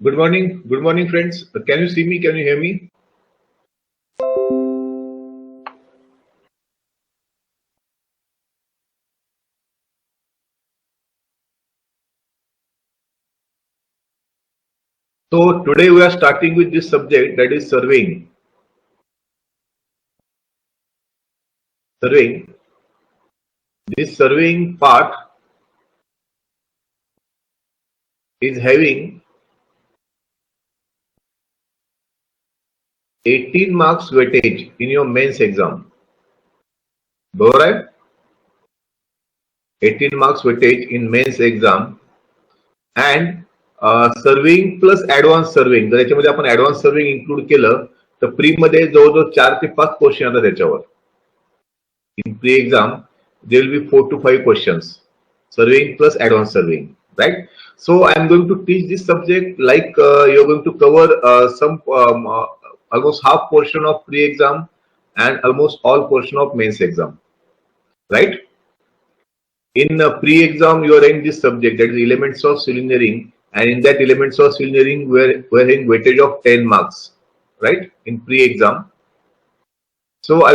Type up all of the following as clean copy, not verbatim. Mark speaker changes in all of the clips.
Speaker 1: Good morning, friends. Can you see me? Can you hear me? So today we are starting with this subject, that is surveying. Surveying. This surveying part is having 18 marks weightage in your mains exam. बरोबर आहे? 18 marks weightage in mains exam and serving plus advance serving. जर याच्यामध्ये आपण advance serving include केलं तर pre मध्ये जवळजवळ 4 ते 5 क्वेश्चन येतात त्याच्यावर. In pre-exam, there will be 4 to 5 questions, surveying plus advanced surveying, right? So I am going to teach this subject like you're going to cover almost half portion of pre-exam and almost all portion of mains exam, right? In pre-exam, you are in this subject, that is elements of civil engineering, and in that elements of civil engineering, we're in weightage of 10 marks, right? In pre-exam. So I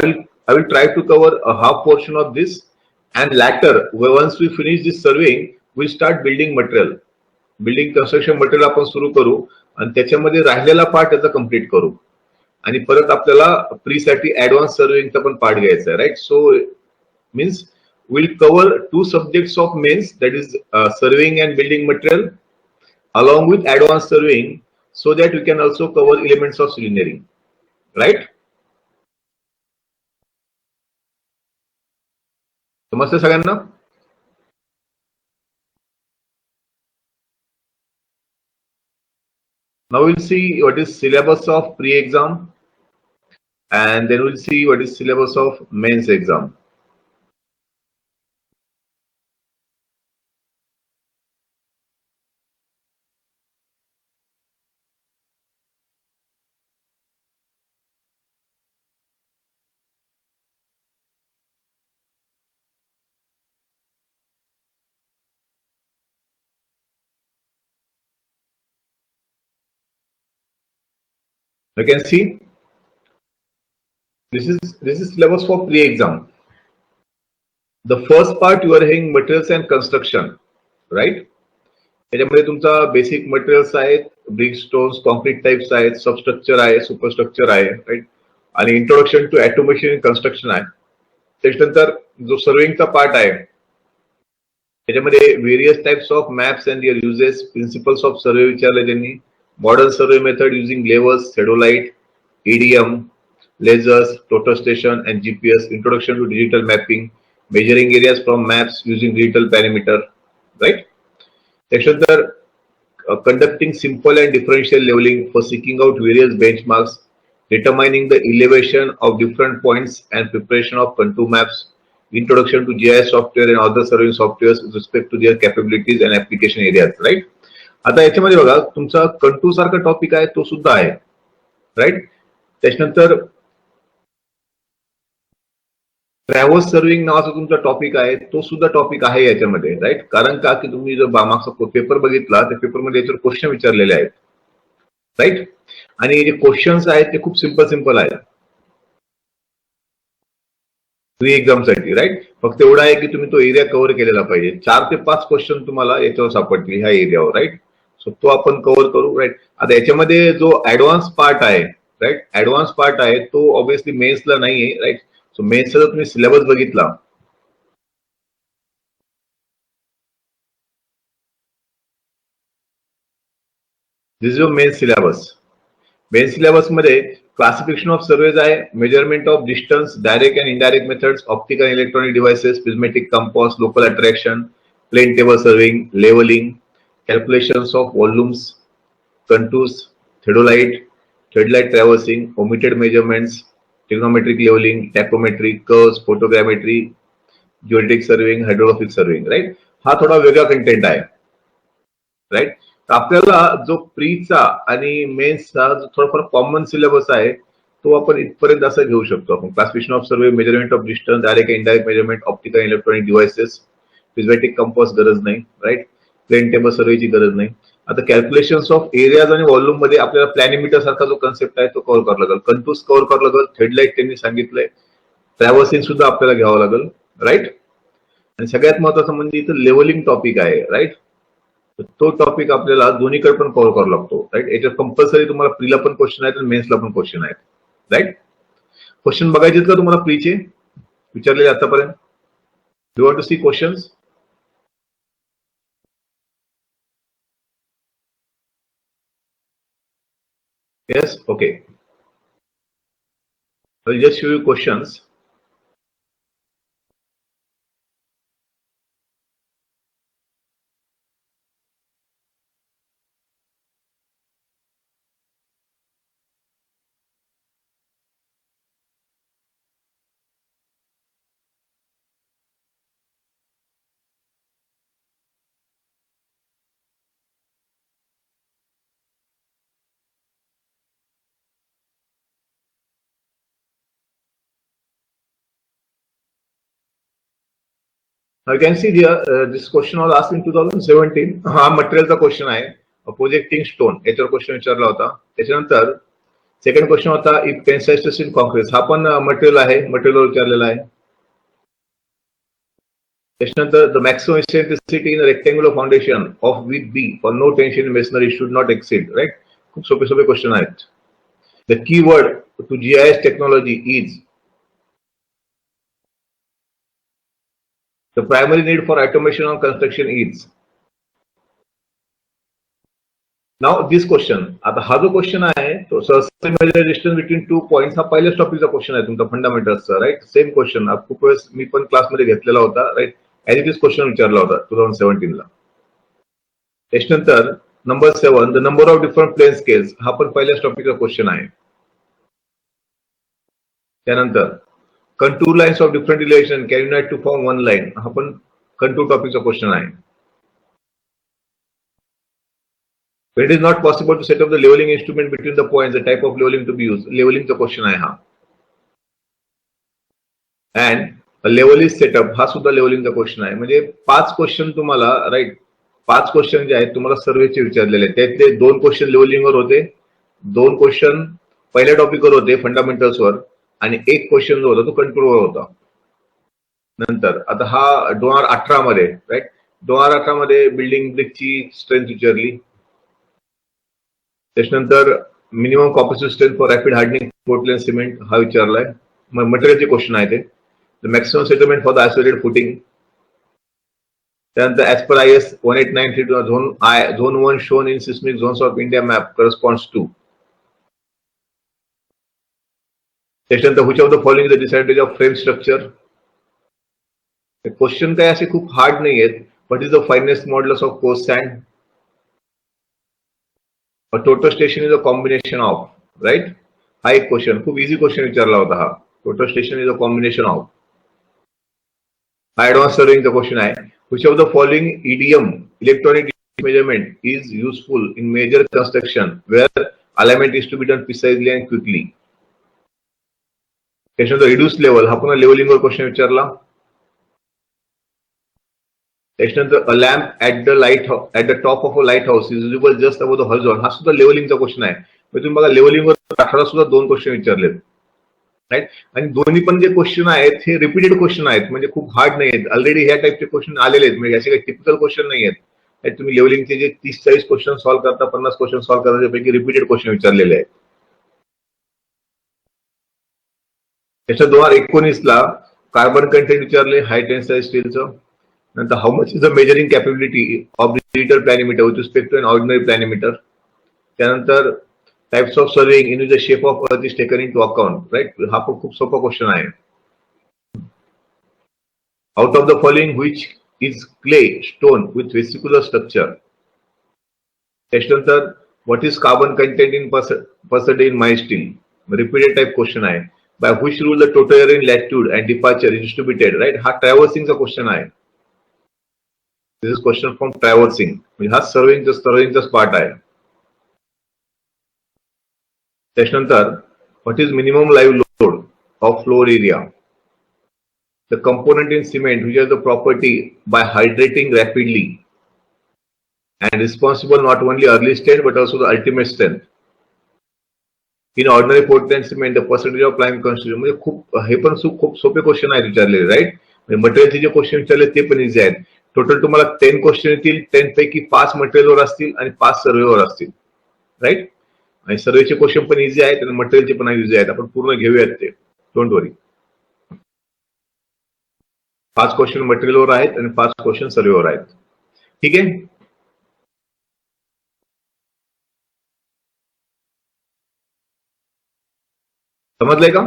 Speaker 1: will try to cover a half portion of this, and later once we finish this surveying, we'll start building material. Building construction material आपण सुरू करू आणि त्याच्यामध्ये राहिलेला part त्याचा complete करू आणि परत आपल्याला प्री साठी ऍडव्हान्स सर्वेइंगचा पण पार्ट घ्यायचा आहे, right? So means we'll cover 2 subjects of mains, that is surveying and building material along with advanced surveying, so that we can also cover elements of civil engineering, right? समजते सगळ्यांना? Now we'll see what is syllabus of pre-exam and then we'll see what is syllabus of mains exam. You can see this is syllabus for pre-exam. The first part you are having materials and construction, right? त्याच्यामध्ये तुमचा basic materials आहेत, brick stones, concrete types आहेत, substructure आहे, superstructure आहे, right? आणि introduction to automation in construction आहे. त्याच्यानंतर जो सर्वेइंगचा पार्ट आहे त्याच्यामध्ये various types of maps and their uses, principles of survey विचारले त्यांनी, modern survey method using levels, theodolite, EDM, lasers, total station and GPS, introduction to digital mapping, measuring areas from maps using digital parameter, right? त्याच्यानंतर conducting simple and differential leveling for seeking out various benchmarks, determining the elevation of different points and preparation of contour maps, introduction to GIS software and other surveying softwares with respect to their capabilities and application areas, right? आता याच्यामध्ये बघा तुमचा contour सारखा topic आहे तो सुद्धा आहे, right? त्याच्यानंतर ट्रॅव्हर्स सर्विंग नावाचा तुमचा टॉपिक आहे तो सुद्धा टॉपिक आहे याच्यामध्ये, राईट? कारण का की तुम्ही जर मागचा पेपर बघितला त्या पेपरमध्ये याच्यावर क्वेश्चन विचारलेले आहेत, राईट? आणि जे क्वेश्चन्स आहेत ते खूप सिंपल आहेत प्री एक्झाम साठी, राईट? फक्त एवढं आहे की तुम्ही तो एरिया कव्हर केलेला पाहिजे. 4 ते 5 क्वेश्चन तुम्हाला याच्यावर सापडतील ह्या एरियावर, राईट? सो तो आपण कव्हर करू, राईट? आता याच्यामध्ये जो ऍडव्हान्स पार्ट आहे, राईट, ऍडव्हान्स पार्ट आहे तो ऑब्व्हियसली मेन्सला नाहीये, राईट? सो मेन्सचा जर तुम्ही सिलेबस बघितला this is your main syllabus. Main syllabus मध्ये क्लासिफिकेशन ऑफ सर्वेज आहे, measurement of distance, direct and indirect methods, optical and electronic devices, prismatic compass, local attraction, plane table surveying, levelling, calculations of volumes, contours, theodolite, theodolite traversing, omitted measurements, trigonometric leveling, tachometry, curves, photogrammetry, geodetic surveying, hydrographic surveying, right? हा थोडा वेगळा content आहे, right? तर आपल्याला जो प्रीचा आणि मेन्सचा जो थोडाफार कॉमन सिलेबस आहे तो आपण इथपर्यंत असं घेऊ शकतो आपण. Classification of survey, measurement of distance, direct indirect measurement, optical electronic devices, prismatic compass गरज नाही, राईट? प्लेन टेबल सर्वेची गरज नाही. आता कॅल्क्युलेशन्स ऑफ एरियाज आणि व्हॉल्यूम मध्ये आपल्याला प्लॅनिमीटर सारखा जो कन्सेप्ट आहे तो कव्हर करावा लागेल, कंटूर्स कव्हर करावं लागेल, हेडलाईट त्यांनी सांगितलंय, ट्रॅव्हर्सिंग सुद्धा आपल्याला घ्यावं लागेल, राईट. आणि सगळ्यात महत्वाचं म्हणजे इथं लेवलिंग टॉपिक आहे, राईट. तो टॉपिक आपल्याला दोन्हीकडे पण कव्हर करावा लागतो, राईट. याच्यात कंपल्सरी तुम्हाला प्रीला पण क्वेश्चन आहेत आणि मेन्सला पण क्वेश्चन आहेत, राईट. क्वेश्चन बघायचे का तुम्हाला प्रीचे विचारलेले आतापर्यंत? You want to see questions? Yes, okay. I'll just show you questions. Now you can see here, this question was asked in 2017. हा मटेरियलचा क्वेश्चन आहे, प्रोजेक्टिंग स्टोन, याच्यावर क्वेश्चन विचारला होता. त्याच्यानंतर सेकंड क्वेश्चन होता if tensile stress in concrete, हा पण मटेरियल आहे, मटेरियलवर विचारलेला आहे. त्याच्यानंतर the maximum eccentricity in rectangular foundation of with B for no tension in masonry should not exceed, right. खूप सोपे सोपे क्वेश्चन आहेत. The keyword to GIS technology is the primary need for automation on construction is. Now this question, आता हा जो question आहे तो major distance between 2 points, हा पहिल्याच टॉपिकचा क्वेश्चन आहे तुमचा फंडामेंटल्सचा, राईट. सेम क्वेश्चन खूप वेळेस मी पण क्लासमध्ये घेतलेला होता, right. As it is question विचारला होता 2017 ला. त्याच्यानंतर number 7, the number of different plane scales, हा पण पहिल्याच टॉपिकचा क्वेश्चन आहे. त्यानंतर contour lines of different elevation can unite to form one line, हा पण कंटूर टॉपिकचा क्वेश्चन आहे. When it is not possible to set up the leveling instrument between the points, the type of leveling to be used, leveling चा question आहे हा. And a level is set up, हा सुद्धा leveling चा question आहे. म्हणजे 5 question तुम्हाला, right, 5 question जे आहेत तुम्हाला सर्वेचे विचारलेले आहेत. त्यातले 2 क्वेश्चन लेवलिंगवर होते, 2 क्वेश्चन पहिल्या टॉपिकवर होते फंडामेंटल्सवर, आणि 1 क्वेश्चन जो होता तो कंटूरवर होता. नंतर आता हा 2018 मध्ये, राईट, 2018 मध्ये बिल्डिंग ब्रिकची स्ट्रेंथ विचारली. त्याच्यानंतर minimum compressive strength for rapid hardening Portland cement हा विचारलाय, मटेरियलचे क्वेश्चन आहे ते. Maximum settlement for the isolated footing. त्यानंतर as per IS 1893 zone 1 shown in seismic zones of India map corresponds to. त्याच्यानंतर which of the following the disadvantage of frame structure. Question काय असे खूप हार्ड नाही आहेत. What is the fineness modulus of coarse sand. Total station is a combination of, right. हा एक question खूप easy question विचारला होता हा. Total station is a combination of. हा ऍडव्हान्स सर्विंगचा क्वेश्चन आहे. Which of the following EDM electronic measurement is useful in major construction where alignment is to be done precisely and quickly. त्याच्यानंतर reduce level, हा पुन्हा लेवलिंगवर question विचारला. त्याच्यानंतर a lamp at the top of a light house is visible just above the horizon, हा सुद्धा लेवलिंगचा question आहे. तुम्ही बघा लेवलिंगवर 18 सुद्धा 2 क्वेश्चन विचारलेत, राईट. आणि दोन्ही पण जे क्वेश्चन आहेत हे रिपीटेड क्वेश्चन आहेत, म्हणजे खूप हार्ड नाही आहेत. ऑलरेडी ह्या टाईपचे क्वेश्चन आलेले आहेत, म्हणजे असे काही टिपिकल क्वेश्चन नाही आहेत. तुम्ही लेवलिंगचे जे 30-40 क्वेश्चन सॉल्व्ह करता, 50 क्वेश्चन सॉल्व्ह करता, त्यापैकी रिपीटेड क्वेश्चन विचारलेले आहेत. त्याच्या 2019 ला कार्बन कंटेंट विचारले हाय टेन्साइल स्टीलचं. नंतर how much is the measuring capability of digital planimeter with respect to an ordinary planimeter. त्यानंतर types of surveying in the shape of earth is taken into account, right. हा पण खूप सोपा question आहे. Out of the following which is clay stone with vesicular structure. त्याच्यानंतर what is carbon content in percentage in my steel, repeated type question आहे. By which rule the total in latitude and departure is distributed, right. हा ट्रॅव्हर्सिंगचा question आहे. This is question from traversing, म्हणजे हा सर्विंगचाच part आहे. त्याच्यानंतर what is minimum live load of floor area. The component in cement which has the property by hydrating rapidly. and responsible not only early strength but also the ultimate strength. In ordinary Portland cement, the percentage of prime constitution म्हणजे खूप हे पण खूप सोपे question आहेत विचारलेले, right. मटेरियलचे जे question विचारले ते पण इझी आहेत. टोटल तुम्हाला 10 क्वेश्चन येतील, 10 पैकी 5 मटेरियलवर असतील आणि 5 सर्वेवर असतील, राईट. आणि सर्वेचे क्वेश्चन पण इझी आहेत आणि मटेरियलचे पण इझी आहेत. आपण पूर्ण घेऊयात ते, डोंट वरी. 5 क्वेश्चन मटेरियलवर आहेत आणि 5 क्वेश्चन सर्वेवर आहेत. ठीक आहे. समजलंय का?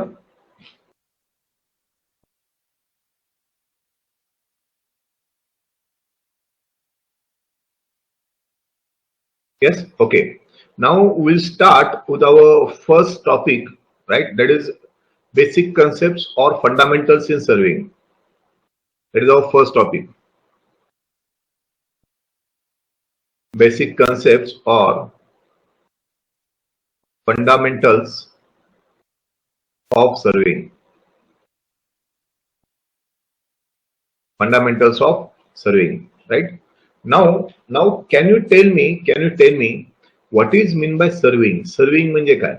Speaker 1: Yes, okay. Now we'll start with our first topic, right? That is basic concepts or fundamentals in surveying. That is our first topic. Basic concepts or fundamentals of surveying. Fundamentals of surveying, right? Now can you tell me what is mean by surveying? Surveying म्हणजे काय?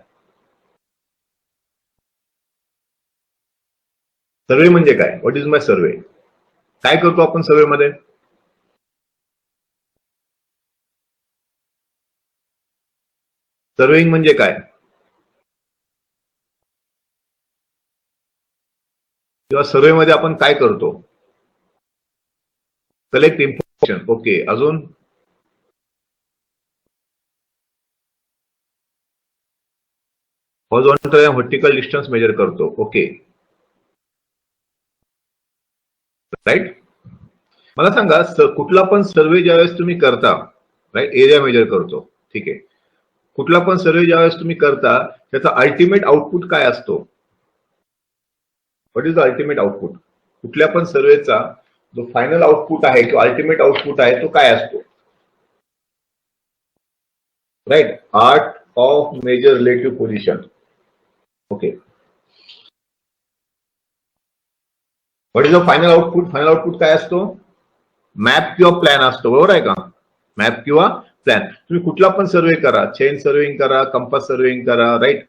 Speaker 1: सर्वे म्हणजे काय? What is माय सर्वे? काय करतो आपण सर्वे मध्ये? Surveying म्हणजे काय? किंवा सर्वे मध्ये आपण काय करतो? Collect information. ओके, अजून? हॉरिझॉन्टल आणि व्हर्टिकल डिस्टन्स मेजर करतो. Okay, right. मला सांगा, कुठला पण सर्वे ज्यावेळेस तुम्ही करता, राईट, एरिया मेजर करतो, ठीक आहे. कुठला पण सर्वे ज्यावेळेस तुम्ही करता त्याचा अल्टिमेट आउटपुट काय असतो? What is the ultimate output? कुठल्या पण सर्वेचा जो फायनल आउटपुट आहे किंवा अल्टिमेट आउटपुट आहे तो काय असतो? Right, art of measure relative position. Okay, what is the final output? Final output काय असतो? मॅप किंवा प्लॅन असतो, बरोबर आहे का? मॅप किंवा प्लॅन. तुम्ही कुठला पण सर्वे करा, चेन सर्वेइंग करा, कंपास सर्वेइंग करा, राईट,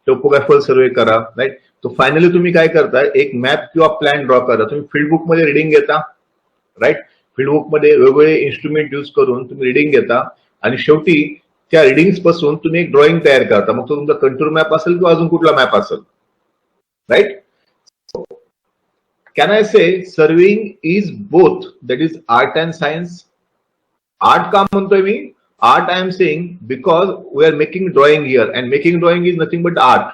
Speaker 1: टोपोग्राफिकल सर्वे करा, राईट. तो फायनली तुम्ही काय करता? एक मॅप किंवा प्लॅन ड्रॉ करा. तुम्ही फील्ड बुक मध्ये रिडिंग घेता, राईट. फील्ड बुक मध्ये वेगवेगळे इन्स्ट्रुमेंट यूज करून तुम्ही रिडिंग घेता आणि शेवटी त्या रिडिंग्स पासून तुम्ही एक ड्रॉइंग तयार करता. मग तो तुमचा कंटूर मॅप असेल किंवा अजून कुठला मॅप असेल, right. Can I say surveying is both, that is art and science? Art का म्हणतोय मी? Art I am saying because we are making drawing here and making drawing is nothing but art.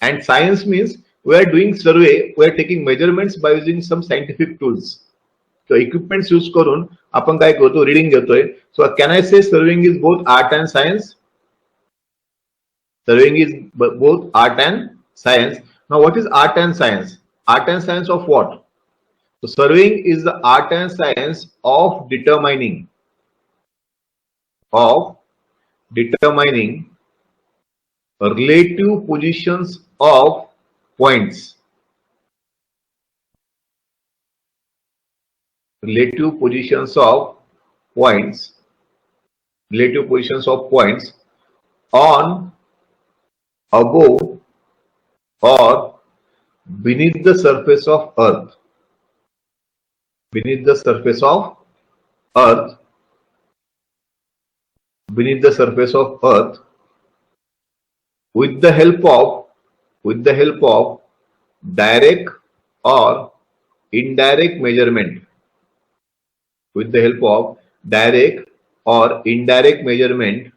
Speaker 1: And science means we are doing survey, we are taking measurements by using some scientific tools. So equipments use करून आपण काय करतो? Reading घेतोय. So can I say surveying is both art and science? Surveying is both art and science. Now what is art and science? Art and science of what? So surveying is the art and science of determining relative positions of points. Relative positions of points on, above or beneath the surface of earth. Beneath the surface of earth with the help of direct or indirect measurement. With the help of direct or indirect measurement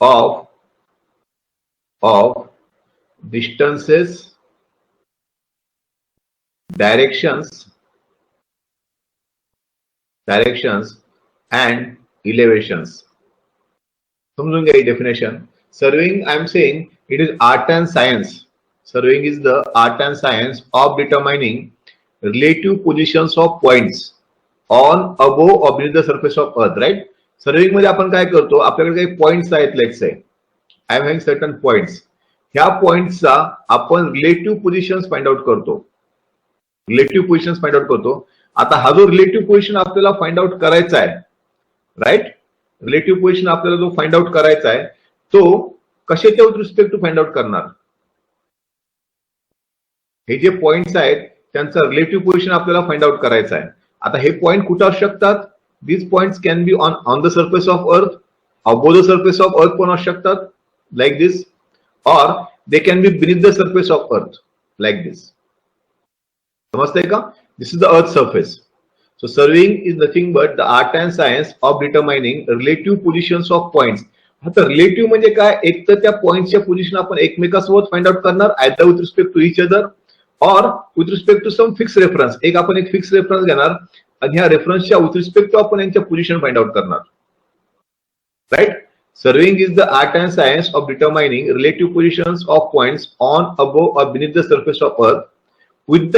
Speaker 1: of distances, directions and elevations. समजून घ्या ही definition. Surveying I am saying it is art and science. Surveying is the art and science of determining relative positions of points on, above or beneath the surface of earth, right. Surveying मध्ये आपण काय करतो? आपल्याकडे काही points आहेत, let's say I am having certain points. ह्या पॉइंट्सचा आपण रिलेटिव्ह पोझिशन्स फाइंड आउट करतो. आता हा जो रिलेटिव्ह पोझिशन आपल्याला फाइंड आउट करायचा आहे, राईट, रिलेटिव्ह पोझिशन आपल्याला जो फाइंड आउट करायचा आहे तो कशाच्या with respect to find out करणार? हे जे पॉइंट्स आहेत त्यांचा रिलेटिव्ह पोझिशन आपल्याला फाइंड आउट करायचा आहे. आता हे पॉइंट कुठे असू शकतात? These points can be on the surface of earth, above the surface of earth पण असू शकतात like this, or they can be beneath the surface of earth like this. समजतंय का? This is the earth surface. So surveying is nothing but the art and science of determining relative positions of points. आता relative म्हणजे काय? एक तर त्या पॉइंटच्या position आपण एकमेकांसोबत फाइंड आउट करणार, either with respect to each other or with respect to some fix reference. आपण एक फिक्स रेफरन्स घेणार आणि ह्या रेफरन्सच्या विथ रिस्पेक्ट टू आपण यांच्या पोझिशन फाइंड आउट करणार, right. Surveying is the art and science of determining relative positions of points on, above or beneath the surface of earth with the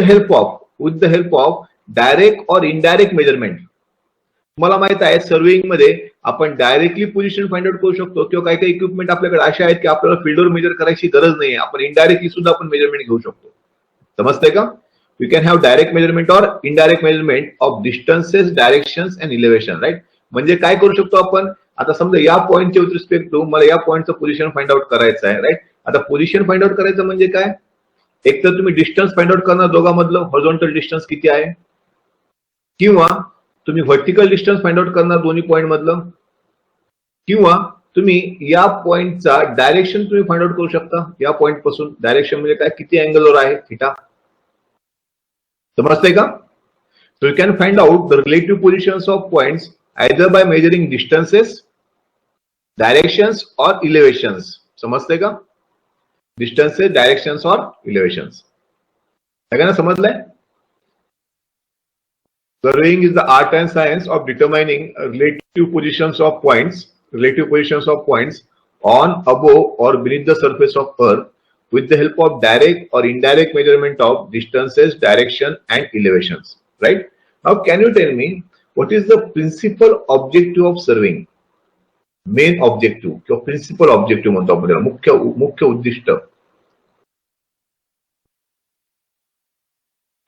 Speaker 1: help of direct or indirect measurement. तुम्हाला माहित आहे surveying मध्ये आपण directly position find out करू शकतो किंवा काही काही इक्विपमेंट आपल्याकडे अशा आहेत की आपल्याला फील्डवर मेजर करायची गरज नाही, आपण इनडायरेक्टली सुद्धा आपण मेजरमेंट घेऊ शकतो. समजतंय का? We can have direct measurement or indirect measurement of distances, directions and elevation, right? म्हणजे काय करू शकतो आपण? आता समजा या पॉइंटच्या विथ रिस्पेक्ट टू मला या पॉइंटचं पोझिशन फाइंड आउट करायचं आहे, राईट. आता पोझिशन फाइंड आउट करायचं म्हणजे काय? एक तर तुम्ही डिस्टन्स फाइंड आउट करणार दोघांमधलं, हॉरिझॉन्टल डिस्टन्स किती आहे, किंवा तुम्ही व्हर्टिकल डिस्टन्स फाइंड आउट करणार दोन्ही पॉइंट मधलं, किंवा तुम्ही या पॉइंटचा डायरेक्शन तुम्ही फाइंड आउट करू शकता. या पॉइंट पासून डायरेक्शन म्हणजे काय? किती अँगलवर आहे, थिटा. समजतंय का? So you can find out the relative positions of points either by measuring distances, directions or elevations. समजतंय का? Distances, directions or elevations. सगळ्यांना समजलंय? Surveying is the art and science of determining relative positions of points on, above or beneath the surface of earth with the help of direct or indirect measurement of distances, direction and elevations, right? Now can you tell me what is the principal objective of surveying? Main objective किंवा principal objective म्हणतो आपण त्याला, मुख्य उद्दिष्ट.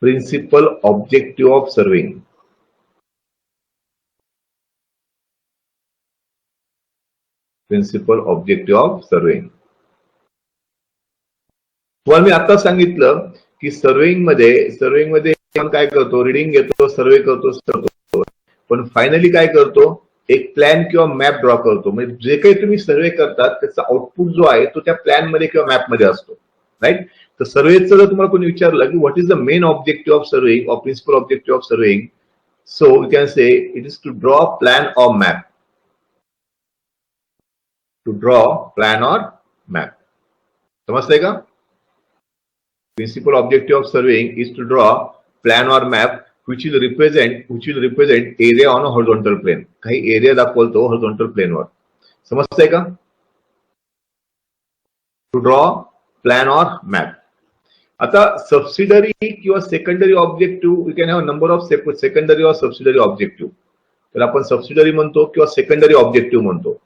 Speaker 1: Principal objective of surveying. Principal objective of surveying. तुम्हाला मी आता सांगितलं की सर्वेइंग मध्ये आपण काय करतो? रीडिंग घेतो, सर्वे करतो, पण फायनली काय करतो? एक प्लॅन किंवा मॅप ड्रॉ करतो. म्हणजे जे काही तुम्ही सर्वे करतात त्याचा आउटपुट जो आहे तो त्या प्लॅन मध्ये किंवा मॅप मध्ये असतो, राईट. तर सर्वेचं जर तुम्हाला कोणी विचारलं की what is the main objective of surveying or principal objective of surveying, so you can say it is to draw plan or map. To draw plan or map. समजतंय का? Principal objective of surveying is to draw plan or map which will represent area on a horizontal plane. काही area दाखवतो horizontal plane वर. समजतंय का? To draw plan or map. आता subsidiary किंवा secondary objective, we can have a number of secondary or subsidiary objective. तर आपण subsidiary म्हणतो किंवा सेकंडरी ऑब्जेक्टिव्ह म्हणतो.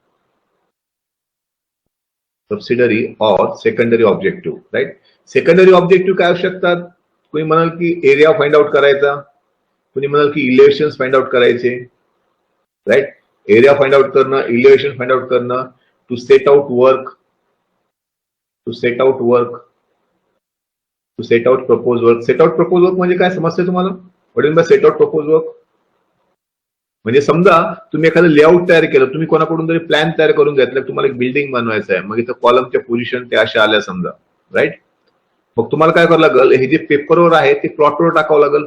Speaker 1: सबसिडरी और secondary objective, right. Secondary objective काय असू शकतात? कोणी म्हणाल की एरिया फाइंड आउट करायचा, कोणी म्हणाल की इलेव्हेशन फाइंड आउट करायचे, राईट. एरिया फाइंड आउट करणं, इलेव्हेशन फाइंड आउट करणं, to set out work, to set out propose work. Set out propose work म्हणजे काय समजतंय तुम्हाला? What is by set out propose work? म्हणजे समजा तुम्ही एखादं लेआउट तयार केलं, तुम्ही कोणाकडून तरी प्लॅन तयार करून घेतला, तुम्हाला एक बिल्डिंग बनवायचं आहे, मग इथं कॉलमच्या पोझिशन त्या अशा आल्या समजा, राईट. मग तुम्हाला काय करावं लागेल? हे जे पेपरवर आहे ते प्लॉटवर टाकावं लागेल.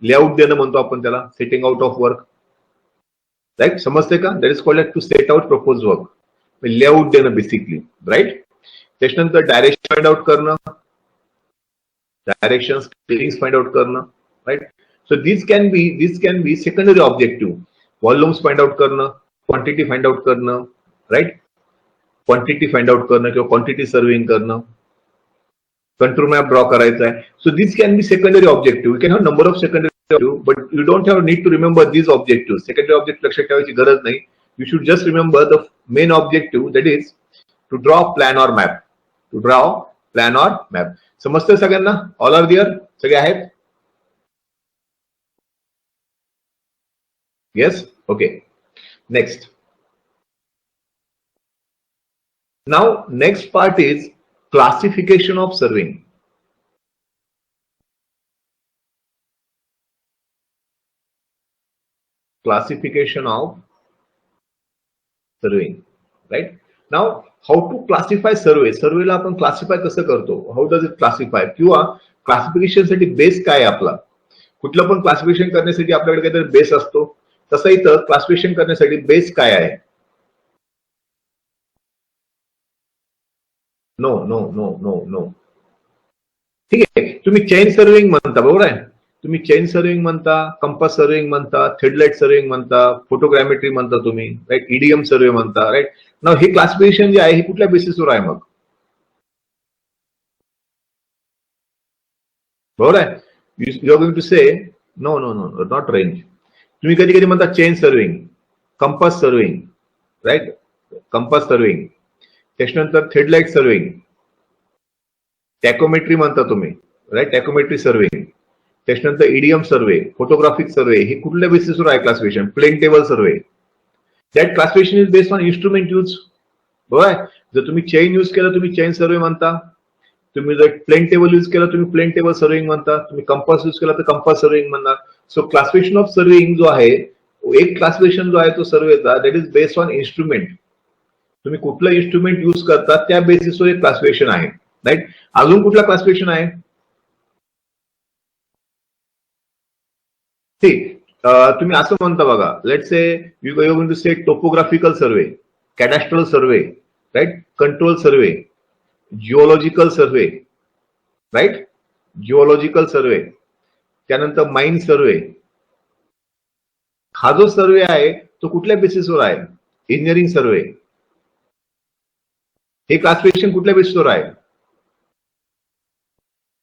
Speaker 1: लेआउट देणं म्हणतो आपण त्याला, setting out of work, right. समजते का? That is called to set out propose work. Layout देणं बेसिकली, राईट. त्याच्यानंतर डायरेक्शन फाइंड आउट करणं, डायरेक्शन फाइंड आउट करणं, right. So this can be secondary objective. Volumes find out करणं, quantity find out करणं, right. Quantity find out करणं किंवा quantity surveying करणं, control map draw करायचा आहे. So this can be secondary objective. You can have number of secondary objective, but you don't have need to remember these objective. Secondary object लक्षात ठेवायची गरज नाही. You should just remember the main objective, that is to draw plan or map. To draw plan or map. समजतंय सगळ्यांना? All are there? सगळे आहेत? Yes? Okay. Next. Now, next part is classification of serving. Classification of serving. Right? Now, how to classify survey? सर्वेला आपण classify कसं करतो? How does it classify? किंवा classification साठी base काय आहे आपला? कुठलं पण क्लासिफिकेशन करण्यासाठी आपल्याकडे काहीतरी बेस असतो. तसं इथं क्लासिफिकेशन करण्यासाठी बेस काय आहे? No no no no no. ठीक आहे, तुम्ही चेन सर्विंग म्हणता, बरोबर आहे. तुम्ही चेन सर्विंग म्हणता, कंपास सर्विंग म्हणता, थ्रेडलाइट सर्विंग म्हणता, फोटोग्रामेट्री म्हणता तुम्ही, राईट, ईडीएम सर्वे म्हणता, राईट. नाव हे क्लासिफिकेशन जे आहे हे कुठल्या बेसिसवर आहे मग? बरोबर आहे. You are going to say no no no not range. तुम्ही कधी कधी म्हणता chain surveying, compass surveying, right, compass surveying, त्याच्यानंतर थ्रेडलाइट सर्विंग, टॅकोमेट्री म्हणता तुम्ही, राईट, टॅकोमेट्री सर्विंग, त्याच्यानंतर ईडीएम सर्वे, फोटोग्राफिक सर्वे, हे कुठल्या बेसिसवर आहे classification? Plane table survey. That classification is based on instrument use. बरोबर आहे. जर तुम्ही चेन यूज केलं तुम्ही चेन सर्वे म्हणता, तुम्ही जर प्लेन टेबल यूज केला तुम्ही प्लेन टेबल सर्विंग म्हणता, तुम्ही कंपास यूज केला तर कंपास सर्विंग म्हणता. सो क्लासिफिकेशन ऑफ सर्विंग जो आहे, एक क्लासिफिकेशन जो आहे तो सर्वेचा, that is based on instrument. तुम्ही कुठलं इन्स्ट्रुमेंट यूज करता त्या बेसिसवर एक क्लासिफिकेशन आहे, राईट. अजून कुठला क्लासिफिकेशन आहे? ठीक. तुम्ही असं म्हणता बघा, let's say you going to say topographical survey, cadastral survey, right, control survey, geological survey, right, geological survey, त्यानंतर माइन सर्वे. हा जो सर्वे आहे तो कुठल्या बेसिसवर आहे? इंजिनिअरिंग सर्वे. हे क्लासिफिकेशन कुठल्या बेसिसवर आहे?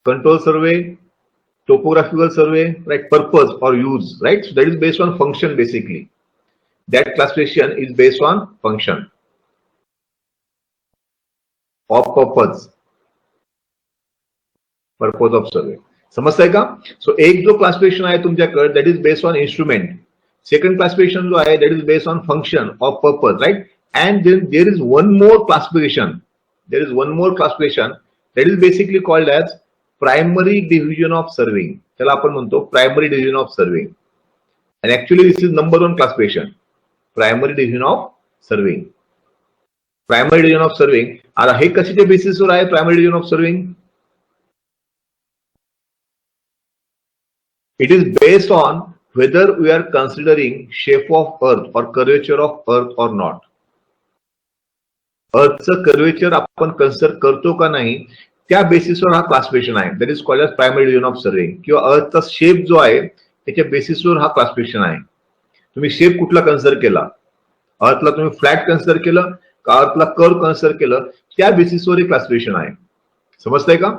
Speaker 1: Control survey, topographical survey, right, purpose or use, right, so that is based on function. Basically that classification is based on function of purpose of survey. समजताय का? सो एक जो क्लासिफिकेशन आहे तुमच्याकडे, that is based on instrument. Second classification जो आहे, that is based on function of purpose, right. And then there is one more classification, that is basically called as primary division of surveying. त्याला आपण म्हणतो primary division of surveying. And actually this is number one classification, primary division of serving. Primary division of serving. आता हे कशाच्या बेसिसवर आहे primary division of serving? It is based on whether we are considering shape of earth or curvature of earth or not. अर्थचं curvature आपण consider करतो का नाही त्या बेसिसवर हा क्लासिफिकेशन आहे, that is called as primary division of surveying. किंवा अर्थचा शेप जो आहे त्याच्या बेसिसवर हा क्लासिफिकेशन आहे. तुम्ही शेप कुठला कन्सिडर केला, अर्थला तुम्ही फ्लॅट कन्सिडर केलं का अर्थला कर्व कन्सिडर केलं, त्या बेसिसवर हे क्लासिफिकेशन आहे. समजतंय का?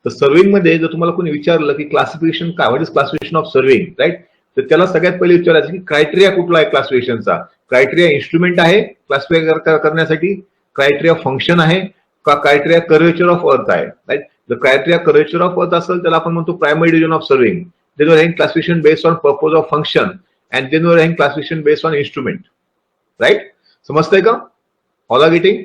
Speaker 1: तर सर्विंग मध्ये जर तुम्हाला कोणी विचारलं की क्लासिफिकेशन काय, what is classification of surveying, right, तर त्याला सगळ्यात पहिले विचारायचं की क्रायटेरिया कुठला आहे क्लासिफिकेशनचा. क्रायटेरिया इन्स्ट्रुमेंट आहे क्लासिफाय करण्यासाठी, क्रायटेरिया फंक्शन आहे का, क्रायटेरिया कर्वेचर ऑफ अर्थ आहे, राईट. जर क्रायटेरिया कर्वेचर ऑफ अर्थ असेल त्याला आपण म्हणतो primary division of surveying. Then we're hang classification based on purpose of function and then we're hang classification based on instrument, right. समजतंय का? All are getting?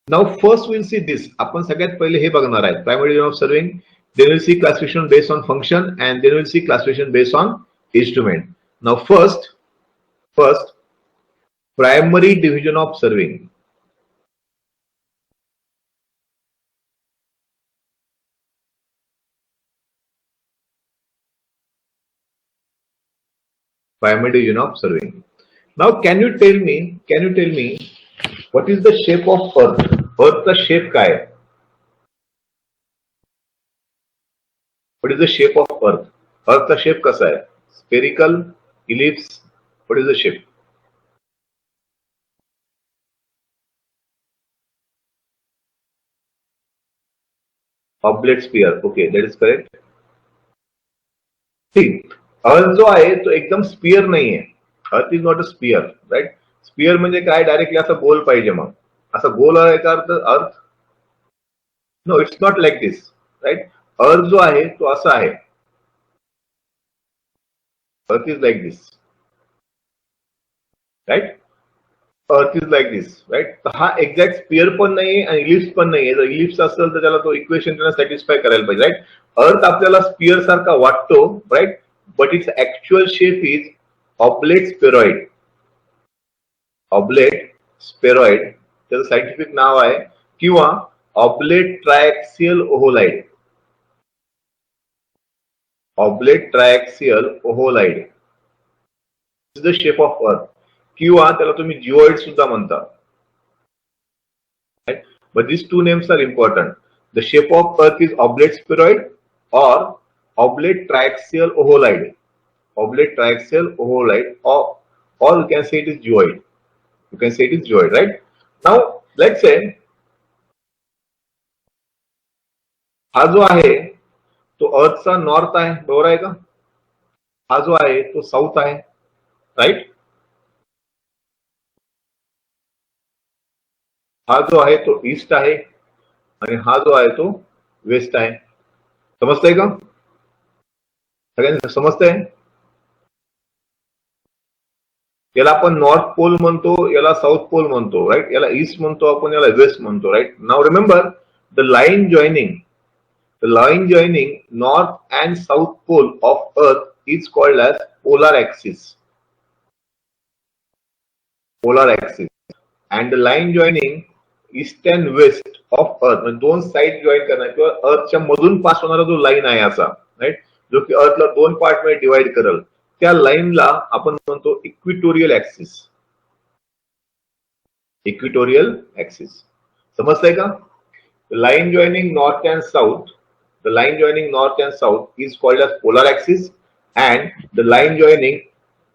Speaker 1: Now first will see this. आपण सगळ्यात पहिले हे बघणार आहे primary division of surveying. Then will see classification based on function and then will see classification based on instrument. Now first primary division of serving. Primary division of serving. Now can you tell me what is the shape of earth? Earth का shape काय आहे? What is the shape of earth? Earth का shape कसा आहे? Spherical, ellipse, what is the shape? Oblate sphere. Okay, that is correct. ठीक. अर्थ जो आहे तो एकदम स्पियर नाही आहे. Earth is not a sphere, right. Sphere म्हणजे काय, डायरेक्टली असं गोल पाहिजे. मग असं गोल आहे का earth? No, it's not like this, right. Earth जो आहे तो असा आहे. Earth is like this, right. Earth is like this, right. तर हा एक्झॅक्ट स्पिअर पण नाहीये आणि इलिप्स पण नाहीये. जर इलिप्स असेल तर त्याला तो इक्वेशन त्यांना सॅटिस्फाय करायला पाहिजे, राईट. अर्थ आपल्याला स्पिअर सारखा वाटतो, right, but its actual shape is oblate spheroid. Oblate spheroid त्याचं सायंटिफिक नाव आहे, किंवा oblate triaxial ovaloid. Oblate triaxial ovaloid is the shape of earth, किंवा त्याला तुम्ही जिओइड सुद्धा म्हणता. But these two names are important. The shape of Earth is oblate spheroid or oblate triaxial ovoid. Oblate triaxial ovoid, or you can say it is geoid. You can say it is geoid, right? Now, let's say हा जो आहे तो अर्थचा north आहे, बरोबर आहे का? हा जो आहे तो साऊथ आहे, राईट. हा जो आहे तो ईस्ट आहे आणि हा जो आहे तो वेस्ट आहे. समजतंय का? सगळ्यांना समजतंय? याला आपण नॉर्थ पोल म्हणतो, याला साऊथ पोल म्हणतो, राईट. याला ईस्ट म्हणतो आपण, याला वेस्ट म्हणतो, right. Now remember the line joining north and south pole of earth is called as polar axis. Polar axis. And the line joining east and west of earth, म्हणजे दोन side join करणार किंवा अर्थच्या मधून pass होणारा जो line आहे असा, right, जो की अर्थला दोन पार्ट मध्ये डिवाइड करेल, त्या लाईनला आपण म्हणतो इक्विटोरियल ऍक्सिस. Equatorial axis. समजतंय का? Line joining north and south, the line joining north and south is called as polar axis, and the line joining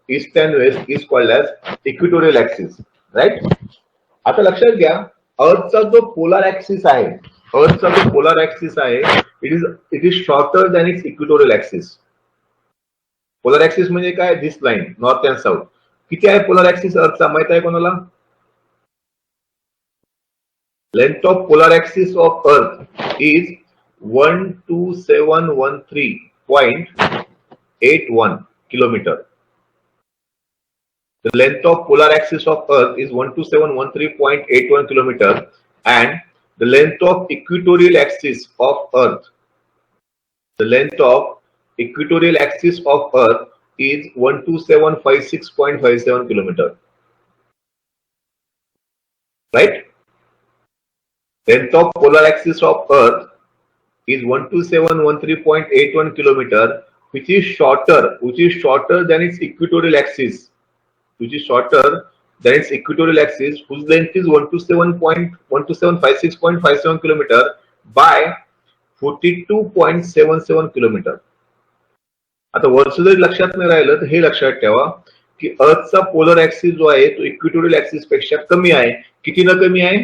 Speaker 1: east and west is called as equatorial axis, right. आता लक्षात घ्या, अर्थचा जो polar axis आहे, it is shorter than its equatorial axis. Polar axis म्हणजे काय? This line north and south. किती आहे पोलर ऍक्सिस अर्थचा माहित आहे कोणाला? Length of polar axis of earth is 12713.81 kilometre. The length of polar axis of Earth is 12713.81 kilometer, and the length of equatorial axis of Earth, is 12756.57 kilometer. Right? Length of polar axis of Earth is 12713.81 kilometer, which is shorter than its equatorial axis. Whose length is 12756.57 kilometer by 42.77 kilometer. आता वरचं जरी लक्षात नाही राहिलं तर हे लक्षात ठेवा की अर्थचा पोलर ऍक्सिस जो आहे तो इक्विटोरियल ऍक्सिस पेक्षा कमी आहे. किती न कमी आहे?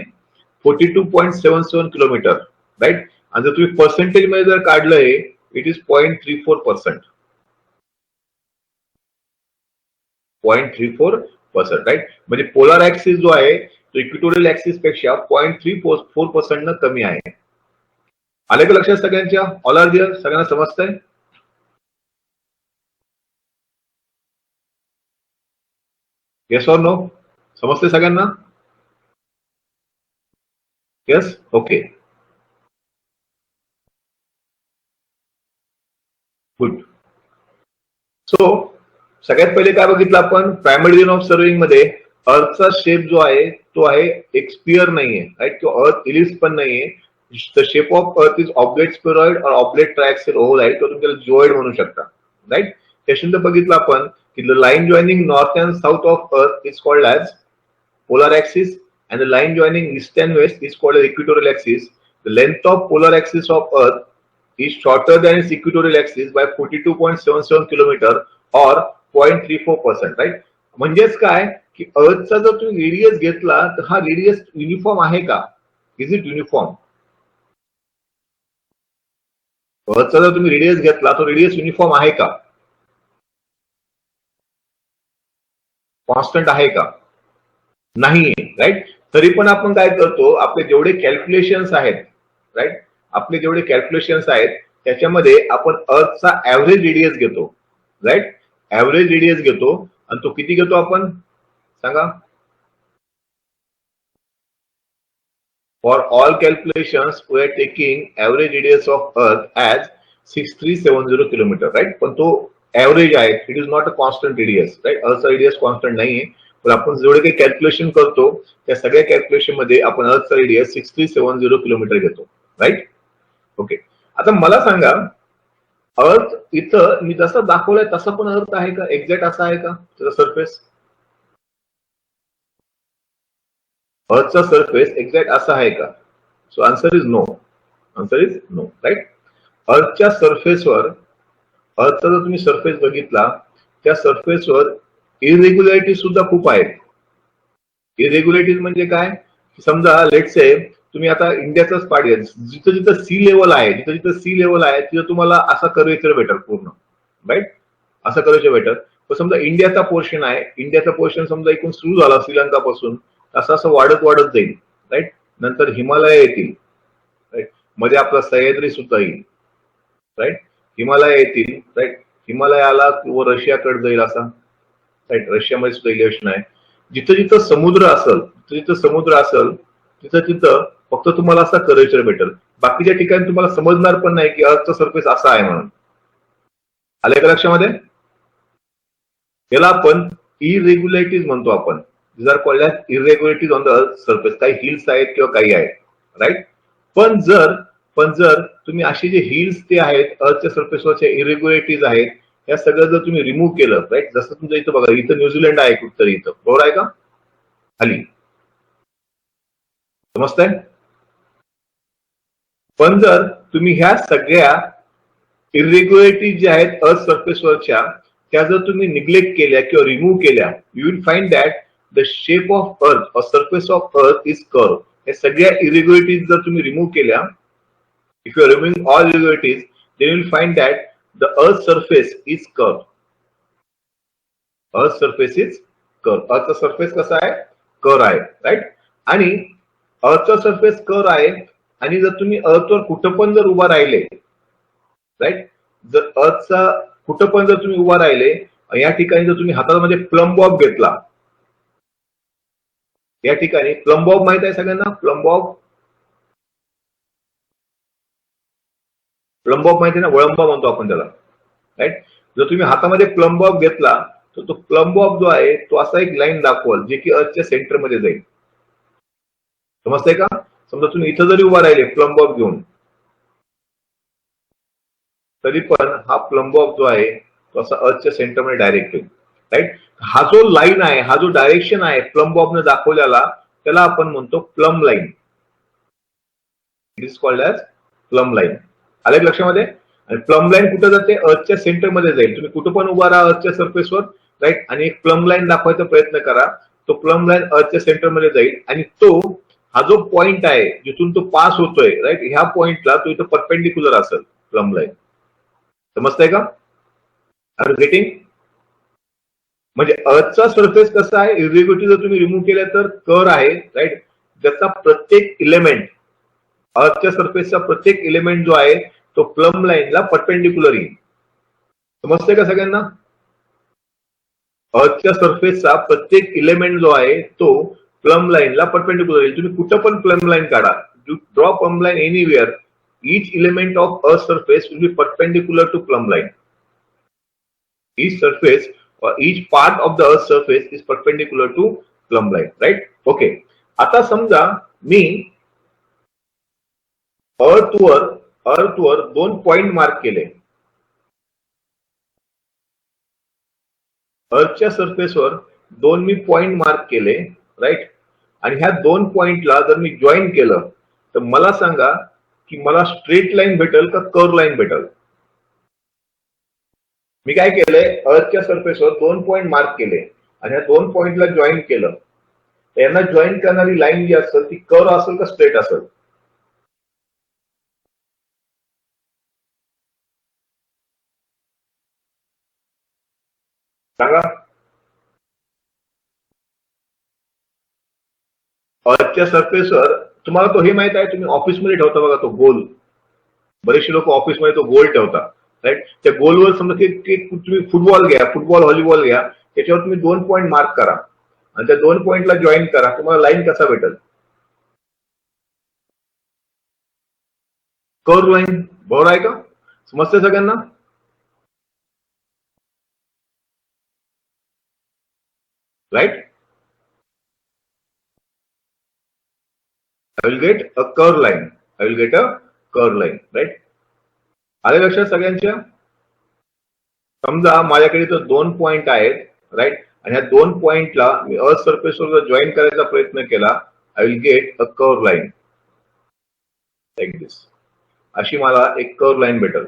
Speaker 1: 42.77 किलोमीटर, राईट. आणि जर तुम्ही पर्सेंटेज मध्ये जर काढलंय, इट इज 0.34%. 0.34%, राईट. म्हणजे पोलर ऍक्सिस जो आहे तो इक्विटोरियल ऍक्सिस पेक्षा 0.34% न कमी आहे. आले का लक्षात सगळ्यांच्या? All are there? सगळ्यांना समजतंय? Yes or no? समजतंय सगळ्यांना? येस? Okay, good. सो सगळ्यात पहिले काय बघितलं आपण? प्रायमरी रिजन ऑफ सर्विंग मध्ये अर्थचा शेप जो आहे तो आहे एक स्पिअर नाहीये, राईट, किंवा अर्थ इलिप्स पण नाहीये. The shape of earth is oblate spheroid or oblate triaxial ovaloid, किंवा तुम्ही त्याला जिओइड म्हणू शकता, राईट. त्याच्यानंतर बघितलं आपण की the line joining north and south of earth is called as polar axis, and the line joining east and west is called as equatorial axis. The length of polar axis of Earth is shorter than its equatorial axis by 42.77 kilometer or 0.34%, right? म्हणजेच काय की अर्थचा जर तुम्ही radius घेतला तर हा radius uniform आहे का? Is it uniform? अर्थचा जर तुम्ही रेडियस घेतला तो रेडियस युनिफॉर्म आहे का? कॉन्स्टंट आहे का? नाही, राईट. तरी पण आपण काय करतो, आपले जेवढे कॅल्क्युलेशन्स आहेत, राईट, आपले जेवढे कॅल्क्युलेशन्स आहेत त्याच्यामध्ये आपण अर्थचा ऍव्हरेज रेडियस घेतो, राईट. ऍव्हरेज रेडियस घेतो आणि तो किती घेतो आपण सांगा. For all calculations we are taking average radius of earth as 6370 kilometre, right. पण तो ऍव्हरेज आहे, it is not a constant radius, right. अर्थचा रेडियस कॉन्स्टंट नाहीये, पण आपण जेवढे काही कॅल्क्युलेशन करतो त्या सगळ्या कॅल्क्युलेशन मध्ये आपण अर्थचा रेडियस 6370 किलोमीटर घेतो, राईट. ओके, आता मला सांगा अर्थ इथं मी जसं दाखवलंय तसं पण अर्थ आहे का, एक्झॅक्ट असा आहे का त्याचा सरफेस? अर्थचा सरफेस एक्झॅक्ट असा आहे का? So answer is no. Answer is no, right. अर्थच्या सरफेसवर, अर्थचा जर तुम्ही सरफेस बघितला त्या सरफेसवर इरेग्युलॅरिटी सुद्धा खूप आहेत. इरेग्युलॅरिटीज म्हणजे काय? समजा लेट से तुम्ही आता इंडियाचाच पार्ट घ्या, जिथं जिथं सी लेवल आहे, जिथं जिथं सी लेवल आहे तिथं तुम्हाला असा कर्वेचर भेटेल पूर्ण, राईट. असा कर्वेचर भेटेल. तर समजा इंडियाचा पोर्शन आहे, इंडियाचा पोर्शन समजा इकडून सुरू झाला श्रीलंकापासून, असं असं वाढत वाढत जाईल, राईट. नंतर हिमालय येतील, राईट. मध्ये आपला सह्याद्री सुद्धा येईल, राईट. हिमालय येतील, राईट. हिमालयाला व रशियाकडे जाईल असा, राईट. रशियामध्ये सुद्धा इलेव्हेशन आहे. जिथं जिथं समुद्र असेल, जिथं समुद्र असेल तिथं तिथं फक्त तुम्हाला असा कर्वेचर भेटेल. बाकीच्या ठिकाणी तुम्हाला समजणार पण नाही की अर्थचा सरफेस असा आहे म्हणून. आले का लक्षामध्ये? याला आपण इरेग्युलॅरिटीज म्हणतो आपण. These are called as irregularities on the earth surface. काही हिल्स आहेत किंवा काही आहेत, राईट. पण जर तुम्ही असे जे हिल्स ते आहेत अर्थच्या सरफेसवरच्या इरेग्युलॅरिटीज आहेत, या सगळं जर तुम्ही रिमूव्ह केलं, राईट. जसं तुमच्या इथं बघा, इथं न्यूझीलंड आहे कुठतरी, इथं बरोबर आहे का खाली, समजतंय? पण जर तुम्ही ह्या सगळ्या इरेग्युलॅरिटीज ज्या आहेत अर्थ सरफेसवरच्या त्या जर तुम्ही निग्लेक्ट केल्या किंवा रिमूव्ह केल्या, you will find that the shape of earth or surface of earth is curve. या सगळ्या इरेग्युलॅरिटीज जर तुम्ही रिमूव्ह केल्या, if you are removing all irregularities, then you will find that the earth surface is curved. Earth surface is curved. Earthचा surface कसा आहे? Curve आहे, right. आणि अर्थचा सरफेस कर्व आहे आणि जर तुम्ही अर्थवर कुठं पण जर उभा राहिले, राईट. जर अर्थचा कुठं पण जर तुम्ही उभा राहिले, या ठिकाणी जर तुम्ही हातामध्ये प्लम बॉब घेतला, या ठिकाणी प्लम बॉब माहित आहे सगळ्यांना? प्लम बॉब, प्लम बॉब माहिती आहे ना, वळंबा म्हणतो आपण त्याला, राईट. जर तुम्ही हातामध्ये प्लम बॉब घेतला तर तो प्लम बॉब जो आहे तो असा एक लाईन दाखवाल जे की अर्थच्या सेंटरमध्ये जाईल. समजतंय का? समजा तुम्ही इथं जरी उभा राहिले प्लम बॉब घेऊन, तरी पण हा प्लम बॉब जो आहे तो असा अर्थच्या सेंटरमध्ये डायरेक्ट येईल, राईट. हा जो लाईन आहे, हा जो डायरेक्शन आहे प्लम बॉबने दाखवलेला, त्याला आपण म्हणतो plum line. It is called as plum line. आलं लक्षामध्ये? आणि प्लम लाईन कुठे जाते? अर्थच्या सेंटरमध्ये जाईल. तुम्ही कुठं पण उभा राहा अर्थच्या सरफेसवर, राईट. आणि एक प्लम लाईन दाखवायचा प्रयत्न करा, तो प्लम लाईन अर्थच्या सेंटरमध्ये जाईल आणि तो हा जो पॉइंट आहे जिथून तो पास होतोय, राईट, ह्या पॉइंटला तो इथं परपेंडिक्युलर असेल प्लम लाईन. समजतंय का? Are getting? म्हणजे अर्थचा सरफेस कसा आहे? इरेग्युलॅरिटी जर तुम्ही रिमूव्ह केल्या तर कर्व आहे, राईट. ज्याचा प्रत्येक इलेमेंट, अर्थच्या सरफेसचा प्रत्येक इलेमेंट जो आहे तो प्लम लाईनला परपेंडिक्युलर येईल. समजतंय का सगळ्यांना? अर्थच्या सरफेसचा प्रत्येक इलेमेंट जो आहे तो प्लम लाईनला परपेंडिक्युलर येईल. तुम्ही कुठं पण प्लम लाईन काढा, you draw plum line anywhere, each element of Earth's surface will be perpendicular to plumb line. Each surface or each part of the Earth's surface is perpendicular to plumb line, right? Okay. आता समजा मी अर्थवर दोन point mark केले, अर्थच्या सरफेसवर दोन मी point mark केले, right. आणि ह्या दोन पॉइंटला जर मी जॉईन केलं तर मला सांगा की मला स्ट्रेट लाईन भेटेल का कर्व लाईन भेटेल? मी काय केलंय, अर्थच्या सरफेसवर दोन पॉइंट मार्क केले आणि या दोन पॉइंटला जॉईन केलं, तर यांना जॉईन करणारी लाईन जी असेल ती कर्व असेल का स्ट्रेट असेल? सांगा. अर्थच्या सरफेसवर तुम्हाला तो हे माहित आहे, तुम्ही ऑफिसमध्ये ठेवता बघा तो गोल, बरेचसे लोक ऑफिसमध्ये तो गोल ठेवतात, राईट. त्या गोलवर समजा की तुम्ही फुटबॉल घ्या, फुटबॉल व्हॉलीबॉल घ्या, त्याच्यावर तुम्ही 2 पॉईंट मार्क करा आणि त्या 2 पॉईंटला जॉईन करा, तुम्हाला लाईन कसा भेटेल? Curve line. बरोबर आहे का? समजते सगळ्यांना? Right. I will get a curve line. I will get a curve line, right? आले लक्षात सगळ्यांच्या? समजा माझ्याकडे तर 2 पॉइंट आहेत, राईट, आणि ह्या 2 पॉइंटला मी अर्थ सरफेसवर जॉईन करायचा प्रयत्न केला, I will get a curve line like this. अशी मला एक कर्व लाईन भेटेल.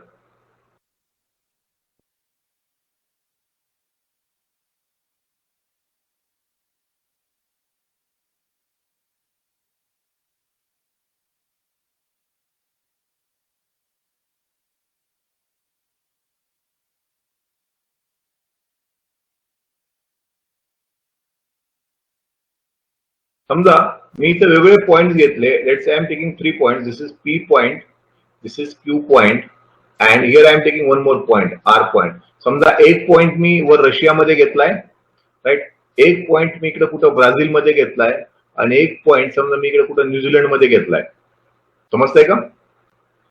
Speaker 1: समजा मी इथे वेगवेगळे पॉइंट घेतले. Let's I am taking 3 point. This is P point, this is Q point, and here I am taking one more point, R point. समजा एक पॉइंट मी वर रशियामध्ये घेतलाय, राईट. एक पॉइंट मी इकडे कुठं ब्राझीलमध्ये घेतलाय आणि एक पॉइंट समजा मी इकडे कुठं न्यूझीलंडमध्ये घेतलाय. समजतंय का?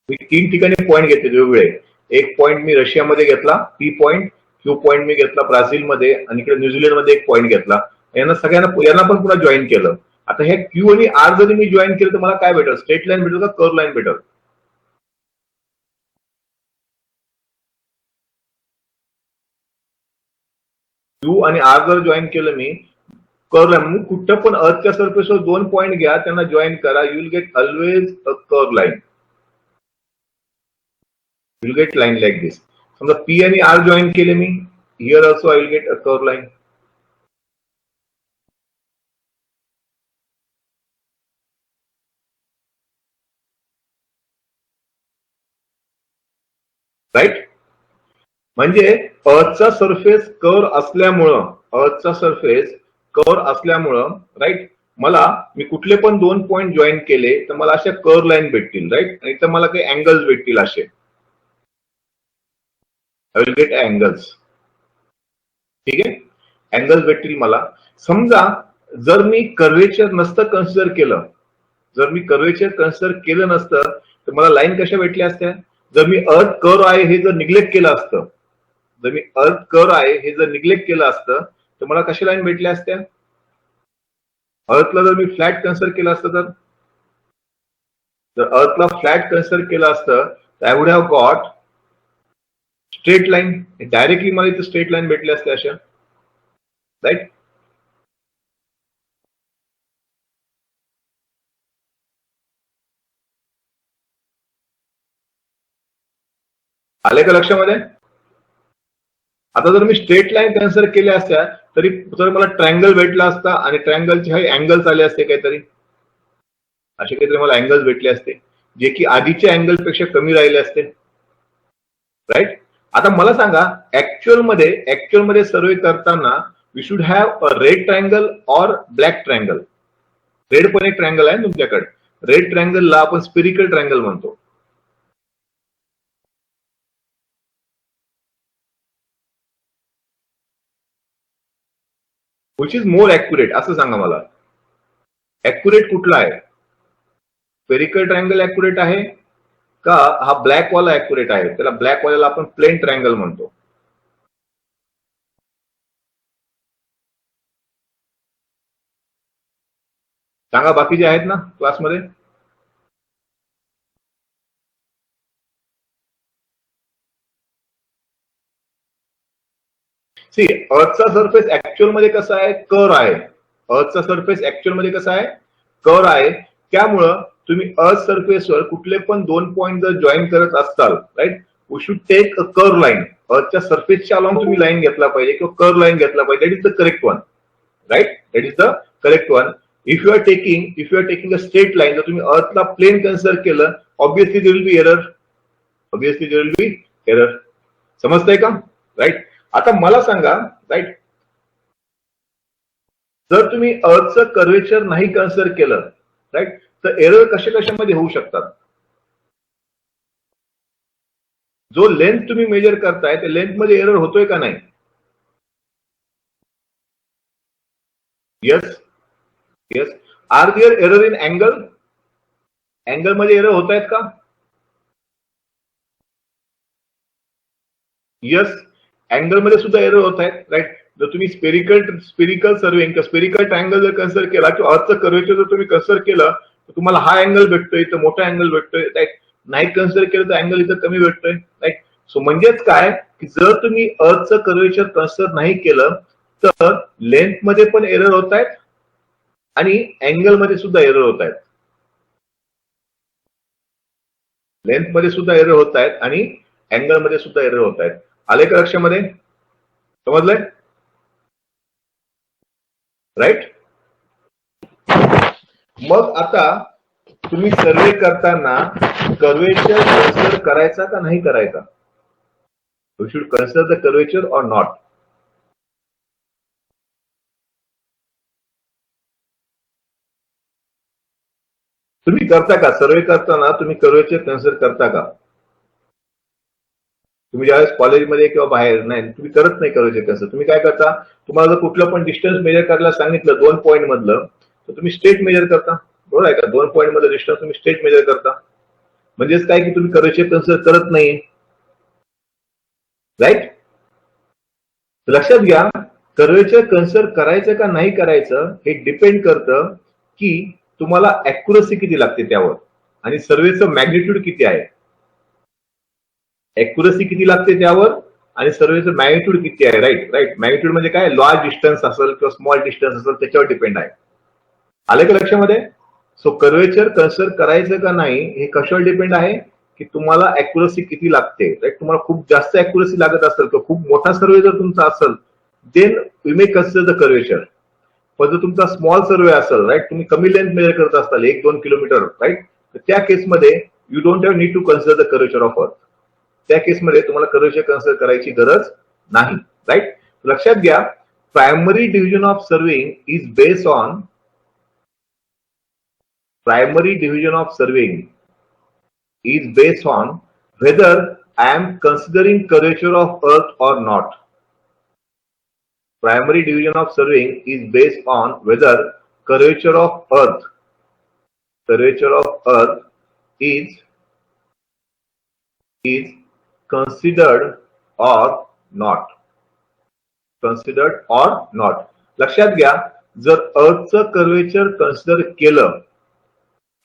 Speaker 1: मी 3 ठिकाणी पॉइंट घेतले वेगवेगळे. एक पॉइंट मी रशियामध्ये घेतला, पी पॉइंट. क्यू पॉइंट मी घेतला ब्राझीलमध्ये आणि इकडे न्यूझीलंडमध्ये एक पॉइंट घेतला. यांना सगळ्यांना पण पुन्हा जॉईन केलं. आता हे क्यू आणि आर जरी मी जॉईन केलं तर मला काय भेटेल? स्ट्रेट लाईन भेटेल का कर्व लाईन भेटेल? क्यू आणि आर जर जॉईन केलं मी, कर्व लाईन. कुठं पण अर्थच्या सरफेसवर 2 पॉइंट घ्या, त्यांना जॉईन करा, you will get always a curve line. You will get line like this. समजा पी आणि आर जॉईन केले मी, here also I will get a curve line. Right. म्हणजे अर्थचा सरफेस कर्व असल्यामुळं, अर्थचा सरफेस कर्व असल्यामुळं, राईट, मला मी कुठले पण 2 पॉइंट जॉईन केले तर मला अशा कर्व लाईन भेटतील, राईट. आणि तर मला काही अँगल्स भेटतील असे. I will gate angles. ठीक आहे, अँगल्स भेटतील मला. समजा जर मी कर्वेचर नसतं कन्सिडर केलं, जर मी कर्वेचर कन्सिडर केलं नसतं तर मला लाईन कशा भेटल्या असत्या? जर मी अर्थ कर्व आहे हे जर निग्लेक्ट केलं असतं, जर मी अर्थ कर्व आहे हे जर निग्लेक्ट केलं असतं तर मला कशा लाईन भेटल्या असत्या? अर्थला जर मी फ्लॅट कन्सिडर केलं असतं, तर अर्थला फ्लॅट कन्सिडर केलं असतं तर I would have got straight line. Directly मला इथे स्ट्रेट लाईन भेटल्या असत्या अशा, राईट. आले का लक्षामध्ये? आता जर मी स्ट्रेट लाईन कन्सिडर केल्या असत्या तरी जर मला ट्रायंगल भेटला असता आणि ट्रायंगलचे हे अँगल्स आले असते काहीतरी, असे काहीतरी मला अँगल्स भेटले असते जे की आधीच्या अँगल पेक्षा कमी राहिले असते, राईट. आता मला सांगा, ऍक्च्युअल मध्ये सर्वे करताना we should have a red triangle or black triangle. Red पण एक ट्रायंगल आहे तुमच्याकडे. रेड ट्रायंगलला आपण स्पिरिकल ट्रायंगल म्हणतो. विच इज मोर ऍक्युरेट असं सांगा मला. ऍक्युरेट कुठला आहे? स्पेरिकल ट्रायंगल ऍक्युरेट आहे का हा ब्लॅक वाला ऍक्युरेट आहे? त्याला ब्लॅक वाल्याला आपण प्लेन ट्रायंगल म्हणतो. सांगा बाकीचे आहेत ना क्लासमध्ये? सी, अर्थचा सरफेस ऍक्च्युअल मध्ये कसा आहे? कर्व आहे. अर्थचा सरफेस ऍक्च्युअल मध्ये कसा आहे? कर्व आहे. त्यामुळं तुम्ही अर्थ सरफेसवर कुठले पण 2 पॉइंट जर जॉईन करत असताल, right, we should take a curve line. अर्थच्या सरफेसच्या अलॉंग तुम्ही लाईन घेतला पाहिजे किंवा कर्व लाईन घेतला पाहिजे. That is the correct one, right. That is the correct one. If you are taking a straight line, जर तुम्ही अर्थला प्लेन कन्सिडर केलं, obviously there will be error. Obviously there will be error. समजतंय का? Right. आता मला सांगा, right, जर तुम्ही अर्थचं कर्वेचर नाही कन्सिडर केलं, राईट, तर एरर कशामध्ये होऊ शकतात? जो लेंथ तुम्ही मेजर करताय त्या लेंथ मध्ये एरर होतोय का नाही? Yes yes. Are there error in angle? Angle मध्ये एरर होत आहेत का? येस. अँगल मध्ये सुद्धा एरर होत आहेत, राईट. जर तुम्ही स्पेरिकल सर्विंग किंवा स्पेरिकल ट्रायंगल जर कन्सिडर केला किंवा अर्थचं कर्वेचर जर तुम्ही कन्सिडर केलं तर तुम्हाला हा अँगल भेटतोय, इथं मोठा अँगल भेटतोय, राईट. नाही कन्सिडर केलं तर अँगल इथं कमी भेटतोय, राईट. सो म्हणजेच काय की जर तुम्ही अर्थचं कर्वेचर कन्सिडर नाही केलं तर लेंथ मध्ये पण एरर होत आहेत आणि अँगल मध्ये सुद्धा एरर होत आहेत. लेंथ मध्ये सुद्धा एरर होत आहेत आणि अँगल मध्ये सुद्धा एरर होत आहेत. आले का लक्षामध्ये? समजलंय? राईट. मग आता तुम्ही सर्वे करताना कर्वेचर कन्सिडर करायचा का नाही करायचा? You should consider the curvature और नॉट? तुम्ही करता का सर्वे करताना? तुम्ही कर्वेचर कन्सिडर करता का? तुम्ही ज्यावेळेस कॉलेजमध्ये किंवा बाहेर नाही तुम्ही करत नाही कर्वेचर कन्सिडर. तुम्ही काय करता? तुम्हाला जर कुठलं पण डिस्टन्स मेजर करायला सांगितलं 2 पॉईंट मधलं तर तुम्ही स्ट्रेट मेजर करता, बरोबर आहे का? 2 पॉईंट मधलं डिस्टन्स तुम्ही स्ट्रेट मेजर करता. म्हणजेच काय की तुम्ही कर्वेचर कन्सिडर करत नाही, राईट. लक्षात घ्या, कर्वेचर कन्सिडर करायचं का नाही करायचं हे डिपेंड करतं की तुम्हाला अॅक्युरसी किती लागते त्यावर आणि सर्वेचं मॅग्निट्यूड किती आहे. अॅक्युरसी किती लागते त्यावर आणि सर्वेचं मॅग्निट्यूड किती आहे, राईट. राईट. मॅग्निट्यूड म्हणजे काय? लार्ज डिस्टन्स असेल किंवा स्मॉल डिस्टन्स असेल त्याच्यावर डिपेंड आहे. आले का लक्षामध्ये? सो कर्वेचर कन्सिडर करायचं का नाही हे कशावर डिपेंड आहे की तुम्हाला अॅक्युरसी किती लागते, राईट. तुम्हाला खूप जास्त अॅक्युरसी लागत असेल किंवा खूप मोठा सर्वे जर तुमचा असेल then you may consider the curvature. पण जर तुमचा स्मॉल सर्वे असेल, राईट, तुम्ही कमी लेंथ मेजर करत असाल 1-2 किलोमीटर, राईट, तर त्या केसमध्ये you don't have need to consider the curvature of earth. त्या केसमध्ये तुम्हाला कर्वेचर कन्सिडर करायची गरज नाही, राईट. लक्षात घ्या, primary division of serving is based on primary division of surveying is based on whether I am considering curvature of earth or not. Primary division of surveying is based on whether curvature of earth is considered or not. Considered or not. लक्षात घ्या, जर अर्थचं curvature consider केलं,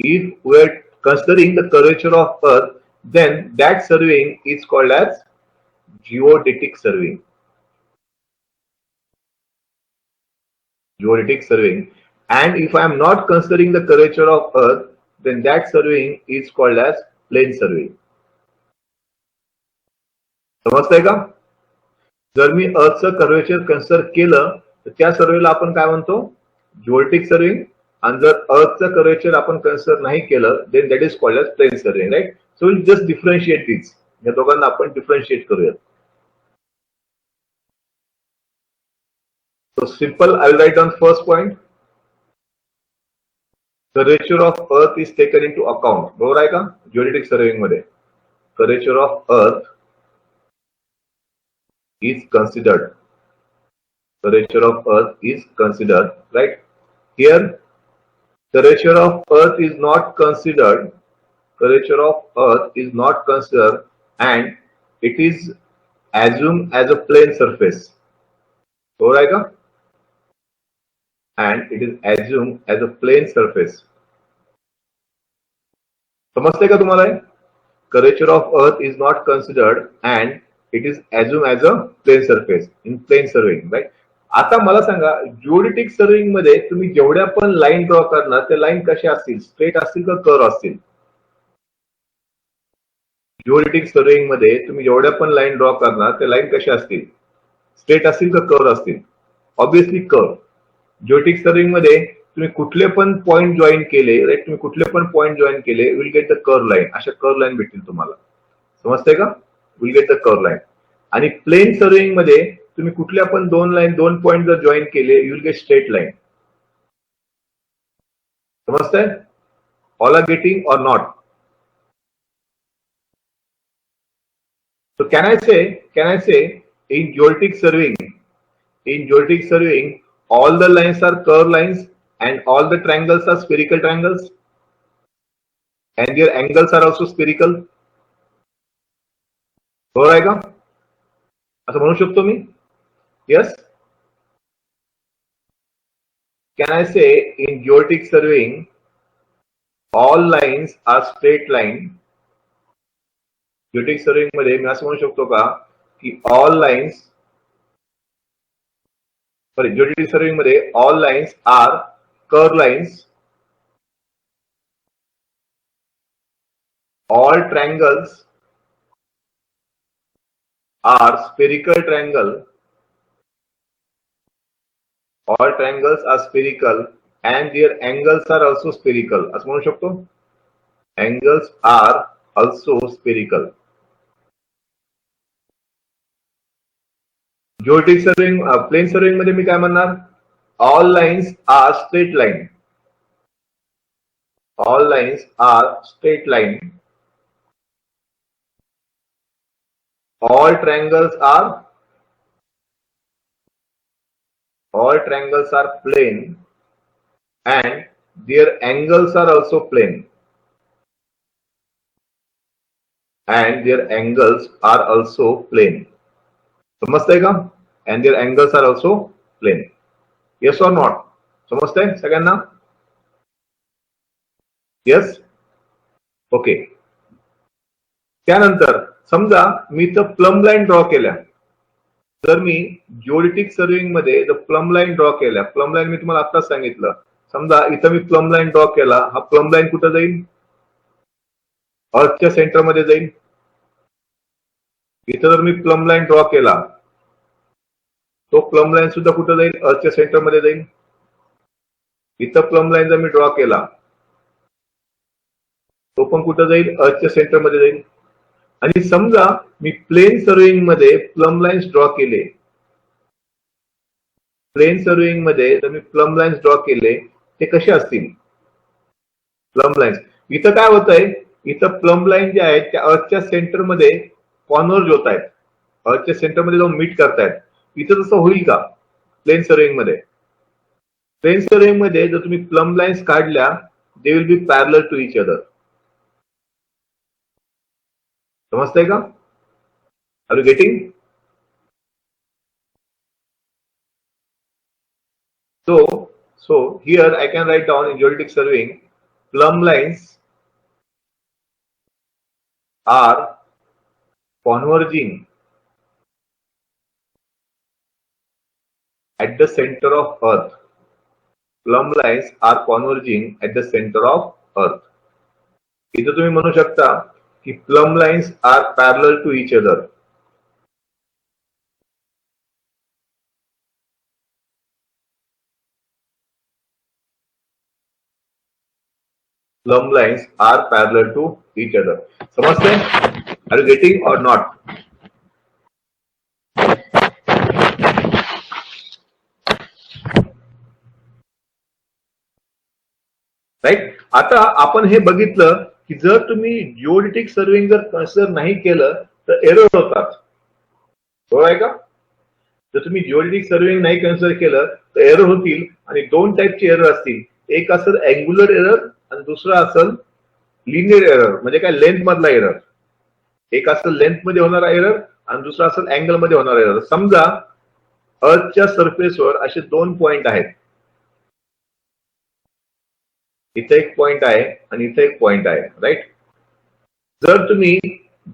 Speaker 1: if we are considering the curvature of earth, then that surveying is called as geodetic surveying. Geodetic surveying. And if I am not considering the curvature of earth, then that surveying is called as plane surveying. समजतंय का? जर मी अर्थचं curvature consider केलं तर त्या सर्वेला आपण काय म्हणतो? Geodetic surveying. आणि जर अर्थचं कर्वेचर आपण कन्सिडर नाही केलं then that is called as plane surveying, right. So will just differentiate this. या दोघांना आपण डिफरन्शिएट करूयात. So simple, I will write down first point. Curvature of earth is taken into account. बरोबर आहे का? जिओडेटिक सर्वेइंग मध्ये curvature of earth is considered. Curvature of earth is considered, right? Here curvature of earth is not considered. Curvature of earth is not considered and it is assumed as a plane surface. बरोबर आहे का? And it is assumed as a plane surface. समजते का तुम्हाला? Curvature of earth is not considered and it is assumed as a plane surface in plane surveying, right? आता मला सांगा, जिओडेटिक surveying मध्ये तुम्ही जेवढ्या पण लाईन ड्रॉ करणार त्या लाईन कशा असतील? स्ट्रेट असतील का कर्व असतील? जिओडेटिक सर्वेइंग मध्ये तुम्ही जेवढ्या पण लाईन ड्रॉ करणार त्या लाईन कशा असतील? स्ट्रेट असतील का कर्व असतील? Obviously curve. जिओडेटिक सर्वेइंग मध्ये तुम्ही कुठले पण पॉईंट जॉईन केले, राईट, तुम्ही कुठले पण पॉईंट जॉईन केले will get the curve line. अशा कर्व लाईन भेटतील तुम्हाला. समजते का? Will get the curve line. आणि प्लेन सर्वेइंग मध्ये तुम्ही कुठल्या पण दोन पॉईंट जर जॉईन केले you will get straight line. समजतंय? ऑल आर गेटिंग और not? So can I say in geodetic surveying, all the lines are curved lines and all the triangles are spherical triangles and their angles are also spherical. बरोबर आहे का? असं म्हणू शकतो मी? Yes? Can I say in geodetic surveying all lines are straight line? geodetic surveying मध्ये मी असं म्हणू शकतो का की all lines geodetic surveying मध्ये all lines are curved lines, all triangles are spherical triangle, all triangles are spherical and their angles are also spherical. असं म्हणू शकतो? Angles are also spherical. geodetic surveying plane surveying मध्ये मी काय म्हणणार? all lines are straight line, all lines are straight line, all triangles are plane and their angles are also plane and their angles are also plane. समजतंय का? and their angles are also plane. Yes or not? समजतंय सगळ्यांना? Yes? Okay. त्यानंतर समजा मी इथं plum line draw केल्या. जर मी जिओडेटिक serving मध्ये प्लम लाईन ड्रॉ केल्या, प्लम लाईन मी तुम्हाला आत्ताच सांगितलं. समजा इथं मी प्लम लाईन ड्रॉ केला, हा प्लम लाईन कुठं जाईल? अर्थच्या सेंटर मध्ये जाईल. इथं जर मी प्लम लाईन ड्रॉ केला, तो प्लम लाईन सुद्धा कुठं जाईल? अर्थच्या सेंटर मध्ये जाईल. इथं प्लम लाईन जर मी ड्रॉ केला, तो पण कुठं जाईल? अर्थच्या सेंटर मध्ये जाईल. आणि समजा मी प्लेन सर्विंग मध्ये प्लम लाईन्स ड्रॉ केले, प्लेन सर्विंग मध्ये जर मी प्लम लाईन्स ड्रॉ केले, ते कसे असतील? प्लम लाईन्स इथं काय होत आहे? इथं प्लम लाईन जे आहेत त्या अर्थच्या सेंटर मध्ये कॉन्व्हर्ज होत आहेत, अर्थच्या सेंटर मध्ये जाऊन मीट करतायत. इथं तसं होईल का प्लेन सर्विंग मध्ये? प्लेन सर्विंग मध्ये जर तुम्ही प्लम लाईन्स काढल्या, they will be parallel to each other. समजतंय का? Are you getting? So here I can write down in geodetic surveying, plumb lines are converging at the center of earth. Plumb lines are converging at the center of earth. इथं तुम्ही म्हणू शकता की plumb lines are parallel to each other. Plumb lines are parallel to each other. समझते हैं? Are you getting or not? Right. आता आपण हे बघितलं की जर तुम्ही जिओडेटिक सर्विंग जर कन्सिडर नाही केलं तर एरर होतात. बरोबर आहे का? जर तुम्ही जिओडेटिक सर्विंग नाही कन्सिडर केलं तर एरर होतील आणि दोन टाईपचे एरर असतील. एक असेल अँग्युलर एरर आणि दुसरा असेल लिनियर एरर, म्हणजे काय लेंथ मधला एरर. एक असेल लेंथ मध्ये होणारा एरर आणि दुसरा असेल अँगल मध्ये होणारा एरर. समजा अर्थच्या सरफेसवर असे दोन पॉइंट आहेत, इथे एक पॉइंट आहे आणि इथे एक पॉइंट आहे. राईट. जर तुम्ही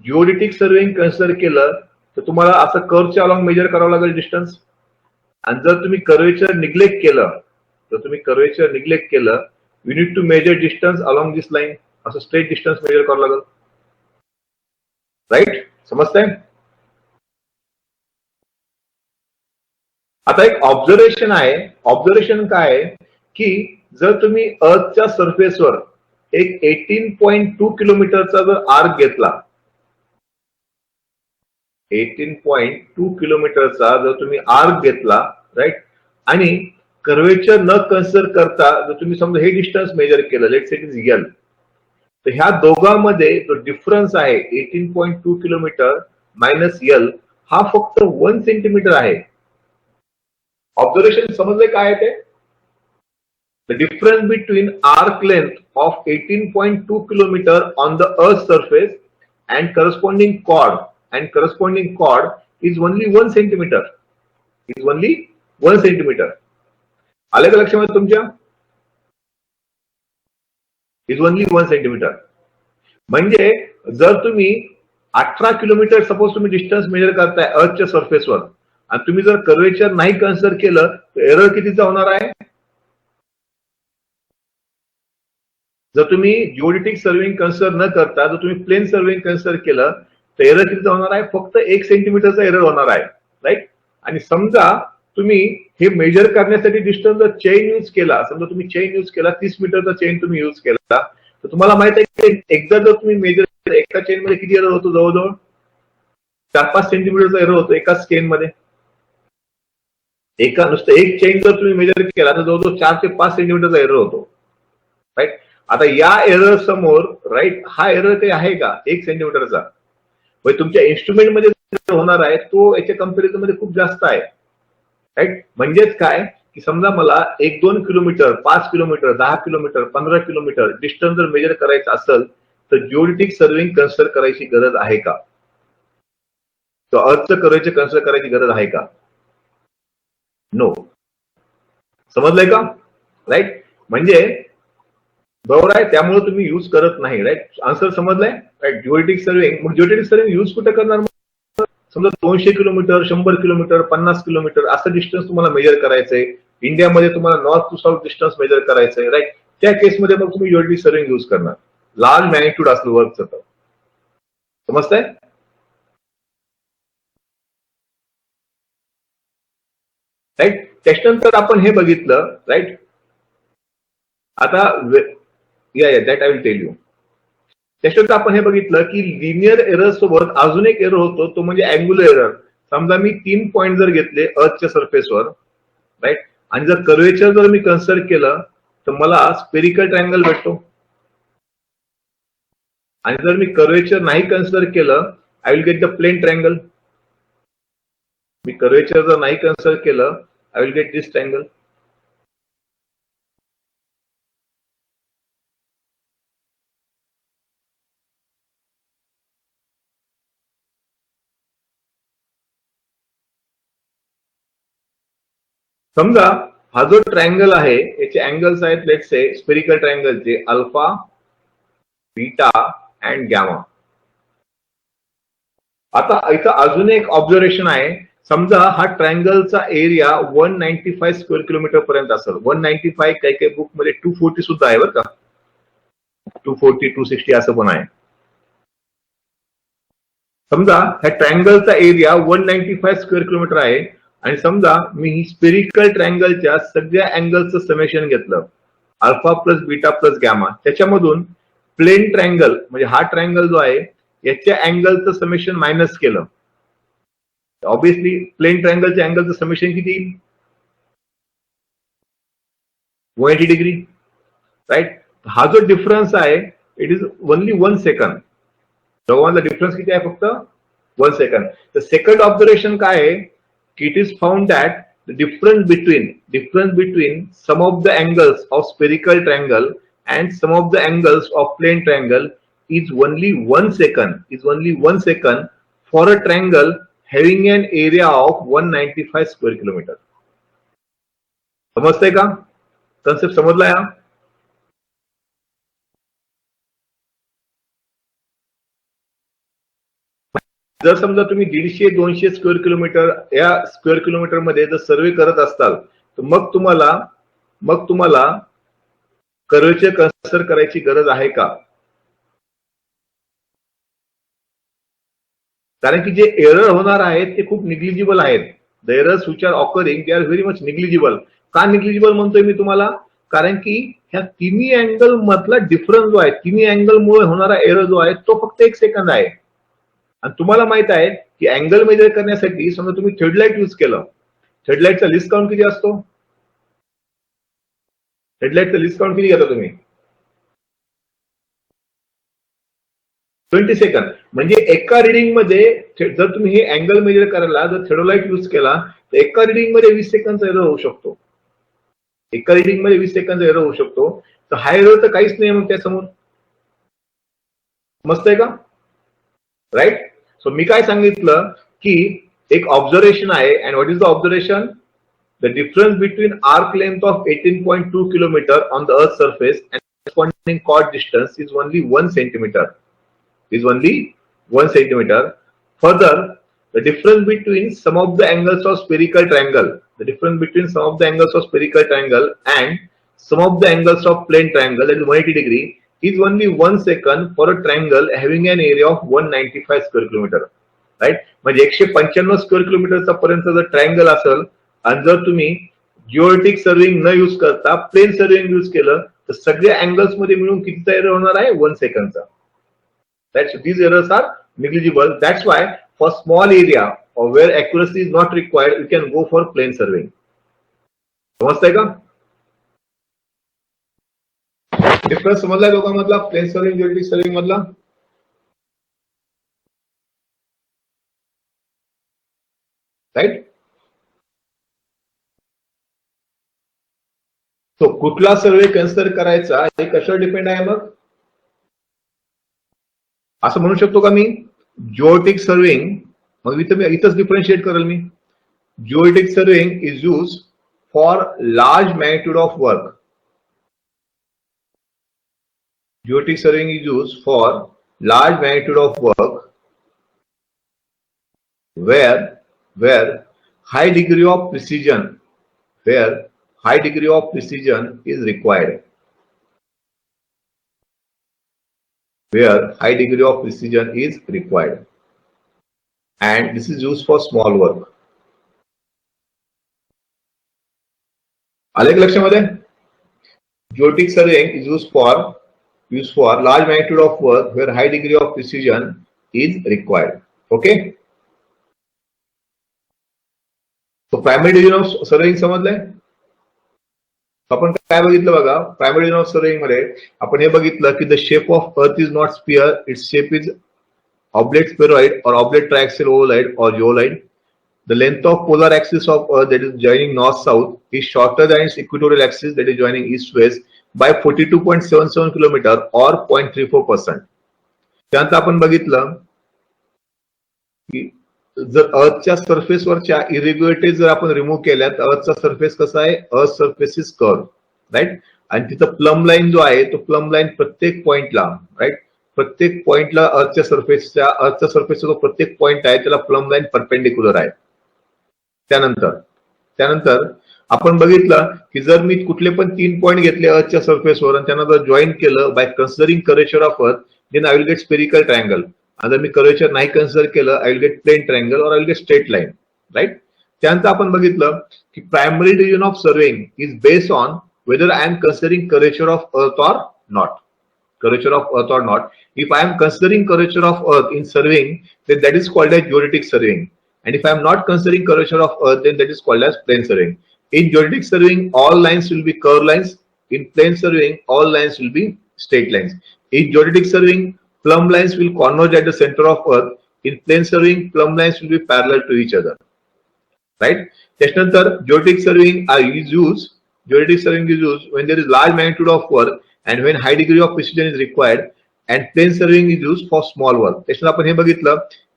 Speaker 1: जिओडेटिक सर्विंग कन्सिडर केलं तर तुम्हाला असं कर्वच्या अलॉंग मेजर करावं लागेल डिस्टन्स. आणि जर तुम्ही कर्वेचर निग्लेक्ट केलं, we need to measure distance along this line. असं स्ट्रेट डिस्टन्स मेजर करावं लागेल. राईट. समजतंय? आता एक ऑब्झर्वेशन आहे. ऑब्झर्वेशन काय आहे की जर तुम्ही अर्थच्या सरफेसवर एक 18.2 किलोमीटरचा जर आर्क घेतला, 18.2 किलोमीटरचा जर तुम्ही आर्क घेतला, राईट, आणि कर्वेचर न कन्सिडर करता जर तुम्ही समजा हे डिस्टन्स मेजर केलं, let's say it is L, तर ह्या दोघांमध्ये जो डिफरन्स आहे 18.2 किलोमीटर, मायनस एल हा फक्त 1 सेंटीमीटर आहे. ऑब्झर्वेशन समजले काय आहे ते? The difference between arc length of 18.2 kilometer on the Earth's surface and corresponding chord is only 1 centimeter. Is only 1 centimeter. आले का लक्षामध्ये तुमच्या? Is only 1 centimeter. म्हणजे जर तुम्ही 18 किलोमीटर सपोज तुम्ही डिस्टन्स मेजर करताय अर्थच्या सरफेसवर आणि तुम्ही जर कर्वेचर नाही कन्सिडर केलं तर एरर कितीचा होणार आहे? जर तुम्ही जिओडेटिक सर्वेइंग कन्सिडर न करता जर तुम्ही प्लेन सर्वेइंग कन्सिडर केलं तर एरर कितीचा होणार आहे? फक्त 1 सेंटीमीटरचा एरर होणार आहे, राईट. आणि समजा तुम्ही हे मेजर करण्यासाठी डिस्टन्स जर चेन यूज केला, समजा तुम्ही चेन यूज केला 30 मीटरचा चेन तुम्ही यूज केला तर तुम्हाला माहित आहे की एकदा जर तुम्ही मेजर एका चेन मध्ये किती एरर होतो? जवळजवळ 4-5 सेंटीमीटरचा एरर होतो एकाच चेन मध्ये. एका नुसतं एक चेन जर तुम्ही मेजर केला तर जवळजवळ 4 ते 5 सेंटीमीटरचा एरर होतो, राईट. आता या एरर समोर, राईट, हा एरर काही आहे का 1 सेंटीमीटरचा? म्हणजे तुमच्या इन्स्ट्रुमेंट मध्ये होणार आहे तो याच्या कंपॅरिझन मध्ये खूप जास्त आहे, राईट. म्हणजेच काय की समजा मला 1-2 kilometre, 5 kilometre, 10 kilometre, 15 kilometre distance जर मेजर करायचं असेल तर जिओडेटिक सर्वेइंग कन्सिडर करायची गरज आहे का? तर अर्थचं कर्वेचर कन्सिडर करायची गरज आहे का? नो. समजलंय का? राईट. म्हणजे बरोबर आहे, त्यामुळे तुम्ही युज करत नाही, राईट. आन्सर समजलाय, राईट. जिओडेटिक सर्वेइंग, मग जिओडेटिक सर्वेइंग युज कुठे करणार? समजा 200 किलोमीटर, 100 किलोमीटर, 50 किलोमीटर असं डिस्टन्स तुम्हाला मेजर करायचंय. इंडियामध्ये तुम्हाला north to south distance measure करायचंय, राईट. त्या केसमध्ये मग तुम्ही जिओडेटिक सर्वेइंग युज करणार. लार्ज मॅग्निट्यूड असलं वर्कचं तर. समजतंय? राईट. त्याच्यानंतर आपण हे बघितलं, राईट. आता that I will tell you. त्याच्यानंतर आपण हे बघितलं की लिनियर एरर सोबत अजून एक एरर होतो, तो म्हणजे अँग्युलर एरर. समजा मी 3 पॉइंट जर घेतले अर्थच्या सरफेसवर, राईट, आणि जर कर्वेचर जर मी कन्सिडर केलं तर मला स्पेरिकल ट्रायंगल भेटतो. आणि जर मी कर्वेचर नाही कन्सिडर केलं I will get the plane triangle. मी कर्वेचर जर नाही कन्सिडर केलं I will get this triangle. समजा हा जो ट्रायंगल आहे याचे अँगल्स आहेत लेट्स से स्पेरिकल ट्रायंगलचे अल्फा, बीटा अँड गॅमा. आता इथं अजून एक ऑब्झर्वेशन आहे. समजा हा ट्रायंगलचा एरिया 195 स्क्वेअर किलोमीटर पर्यंत असेल. 195 काही काही बुक मध्ये 240 सुद्धा आहे बरं का. 240, 260 असं पण आहे. समजा ह्या ट्रायंगलचा एरिया 195 स्क्वेअर किलोमीटर आहे आणि समजा मी ही स्पेरिकल ट्रायंगलच्या सगळ्या अँगलचं समेशन घेतलं alpha plus beta plus gamma, त्याच्यामधून प्लेन ट्रायंगल म्हणजे हा ट्रायंगल जो आहे याच्या अँगलचं समेशन मायनस केलं. ऑब्विसली प्लेन ट्रायंगलच्या अँगलचं समेशन किती येईल? 180 डिग्री, राईट. हा जो डिफरन्स आहे इट इज ओनली 1 सेकंड. दोघांचा डिफरन्स किती आहे? फक्त 1 सेकंड. तर सेकंड ऑब्झर्वेशन काय आहे की it is found that the difference between some of the angles of spherical triangle and some of the angles of plane triangle is only 1 second for a triangle having an area of 195 square kilometer. समजतंय का? Concept समजला या? जर समजा तुम्ही 150-200 square kilometre या square kilometre मध्ये जर सर्वे करत असताल तर मग तुम्हाला कर्वेचर कन्सिडर करायची गरज आहे का? कारण की जे एरर होणार आहेत ते खूप निग्लिजिबल आहेत. The errors which are occurring they are very much negligible. का निग्लिजिबल म्हणतोय मी तुम्हाला? कारण की ह्या तिन्ही अँगल मधला डिफरन्स जो आहे, तिन्ही अँगल मुळे होणारा एरर जो आहे तो फक्त 1 सेकंद आहे. आणि तुम्हाला माहित आहे की अँगल मेजर करण्यासाठी समजा तुम्ही थ्रेडलाइट यूज केलं, थ्रेडलाइटचा लिस्ट काउंट किती असतो? थ्रेडलाइटचा लिस्ट काउंट किती घेता तुम्ही? 20 सेकंद. म्हणजे एका रिडिंग मध्ये जर तुम्ही हे अँगल मेजर करायला जर थेडोलाइट यूज केला तर एका रिडिंग मध्ये 20 सेकंदचा एरर होऊ शकतो. एका रिडिंग मध्ये 20 सेकंदचा एरर होऊ शकतो. तर हा एरर तर काहीच नाही मग त्यासमोर. मस्त आहे का? राईट. सो मी काय सांगितलं की एक ऑब्झर्वेशन आहे. And what is the observation? The difference between arc length of 18.2 kilometer on the Earth's surface and corresponding chord distance is only 1 centimeter. Is only 1 centimeter. Further, the difference between some of the angles of spherical triangle, the difference between some of the angles of spherical triangle and some of the angles of plane triangle, that is 180 degree, is only 1 second for a triangle having an area of 195 square kilometer. Right. म्हणजे 195 square किलोमीटरचा पर्यंत जर triangle असेल आणि जर तुम्ही geometric serving न use करता प्लेन सर्विंग यूज केलं तर सगळ्या अँगल्स मध्ये मिळून कितीचा एरर होणार आहे? 1 सेकंडचा. That's these errors are negligible. That's why for small area or where accuracy is not required, you can go for plane surveying. समजतंय का? डिफरन्स समजलाय दोघांमधला, प्लेन सर्विंग जिओमेट्रिक सर्विंग मधला? राईट. तो कुठला सर्वे कन्सिडर करायचा हे कशावर डिपेंड आहे? मग असं म्हणू शकतो का मी जिओमेट्रिक सर्विंग, मग इथंच डिफरन्शिएट करेल मी. Geometric surveying is use for large magnitude of work. Geodetic surveying is used for large magnitude of work where high degree of precision is required. Where high degree of precision is required, and this is used for small work. आले का लक्षामध्ये? Geodetic surveying is used for large magnitude of work where high degree of precision is required. Okay. So primary division of surveying समजलंय? आपण काय बघितलं बघा, primary division of surveying मध्ये आपण हे बघितलं की the shape of earth is not sphere, its shape is oblate spheroid or oblate triaxial ovoid or geoloid. The length of polar axis of Earth, that is joining north-south, is shorter than its equatorial axis, that is joining east-west, by 42.77 kilometre or 0.34%. त्यानंतर आपण बघितलं की जर अर्थच्या सरफेसवरच्या इरेग्युलरिटीज जर आपण remove केल्या तर अर्थचा surface कसा आहे? Earth surface is curve, right. आणि तिथं प्लम लाईन जो आहे तो प्लम लाईन प्रत्येक पॉइंटला, राईट, प्रत्येक पॉइंटला अर्थच्या सरफेसचा जो प्रत्येक पॉइंट आहे त्याला प्लम लाईन परपेंडिक्युलर आहे. त्यानंतर आपण बघितलं की जर मी कुठले पण 3 पॉइंट घेतले अर्थच्या सरफेसवर आणि त्यांना जर जॉईन केलं by considering curvature of earth, then I will get spherical triangle. जर मी कर्वेचर नाही कन्सिडर केलं, I will get plane triangle or I will get straight line, right. त्यानंतर आपण बघितलं की primary division of surveying is based on whether I am considering curvature of earth or not. Curvature of earth or not. If I am considering curvature of earth in surveying, then that is called as geodetic surveying. And if I am not considering curvature of earth, then that is called as plane surveying. In geodetic surveying, all lines will be curved lines. In plane surveying, all lines will be straight lines. In geodetic surveying, plumb lines will converge at the center of earth. In plane surveying, plumb lines will be parallel to each other. Right? त्याच्यानंतर geodetic surveying is used when there is large magnitude of work and when high degree of precision is required, and plane surveying is used for small work. त्याच्यानंतर आपण हे बघितलं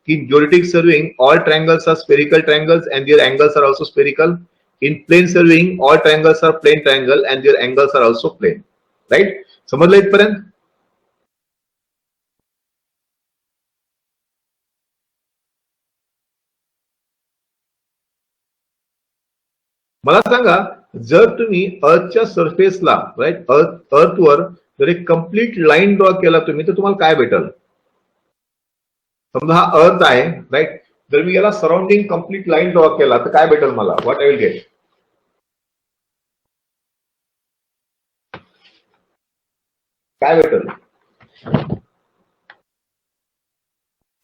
Speaker 1: की geodetic surveying all triangles are spherical triangles and their angles are also spherical. In plane surveying all triangles are plane triangle and their angles are also plane. Right? समजलं इथपर्यंत? मला सांगा, जर तुम्ही अर्थच्या सरफेसला, राईट, अर्थवर जर एक कम्प्लीट लाईन ड्रॉ केला तुम्ही तर तुम्हाला काय भेटल? समजा हा अर्थ आहे, राईट. जर मी याला सराउंडिंग कम्प्लीट लाईन ड्रॉ केला तर काय भेटल मला? What I will gate? काय भेटल?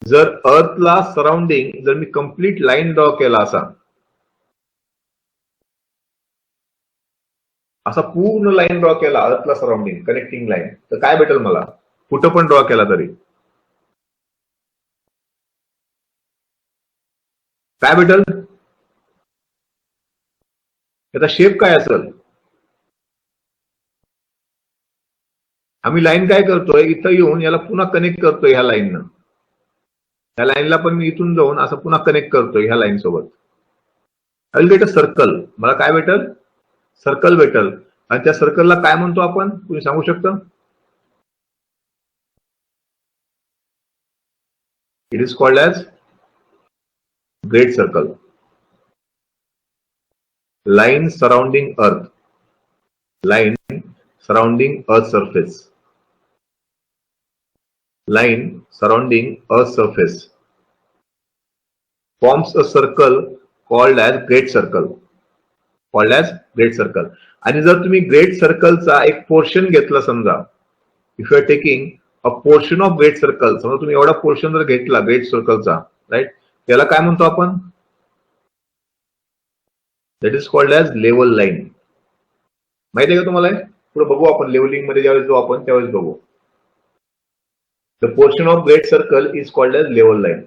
Speaker 1: जर अर्थला सराउंडिंग जर मी कम्प्लीट लाईन ड्रॉ केला असा पूर्ण लाईन ड्रॉ केला अर्थला सराउंडिंग कनेक्टिंग लाईन, तर काय भेटेल मला? कुठं पण ड्रॉ केला तरी? काय भेटल? त्याचा शेप काय असेल? आम्ही लाईन काय करतोय, इथं येऊन याला पुन्हा कनेक्ट करतोय ह्या लाईननं. ह्या लाईनला पण मी इथून जाऊन असं पुन्हा कनेक्ट करतोय ह्या लाईन सोबत. I will get a circle. मला काय भेटल? सर्कल भेटल. आणि त्या सर्कलला काय म्हणतो आपण? तुम्ही सांगू शकता? It is called as great circle. Line surrounding earth. Line surrounding earth surface. Line surrounding earth surface forms a circle called as great circle. Called as great circle. आणि जर तुम्ही great circle चा एक पोर्शन घेतला समजा, if you are taking a portion of great circle, समजा तुम्ही एवढा पोर्शन जर घेतला great circle चा, राईट, त्याला काय म्हणतो आपण? That is called as level line. माहिती आहे का तुम्हाला? पुढे बघू आपण, लेवलिंग मध्ये ज्यावेळेस जाऊ आपण त्यावेळेस बघू. The portion of great circle is called as level line.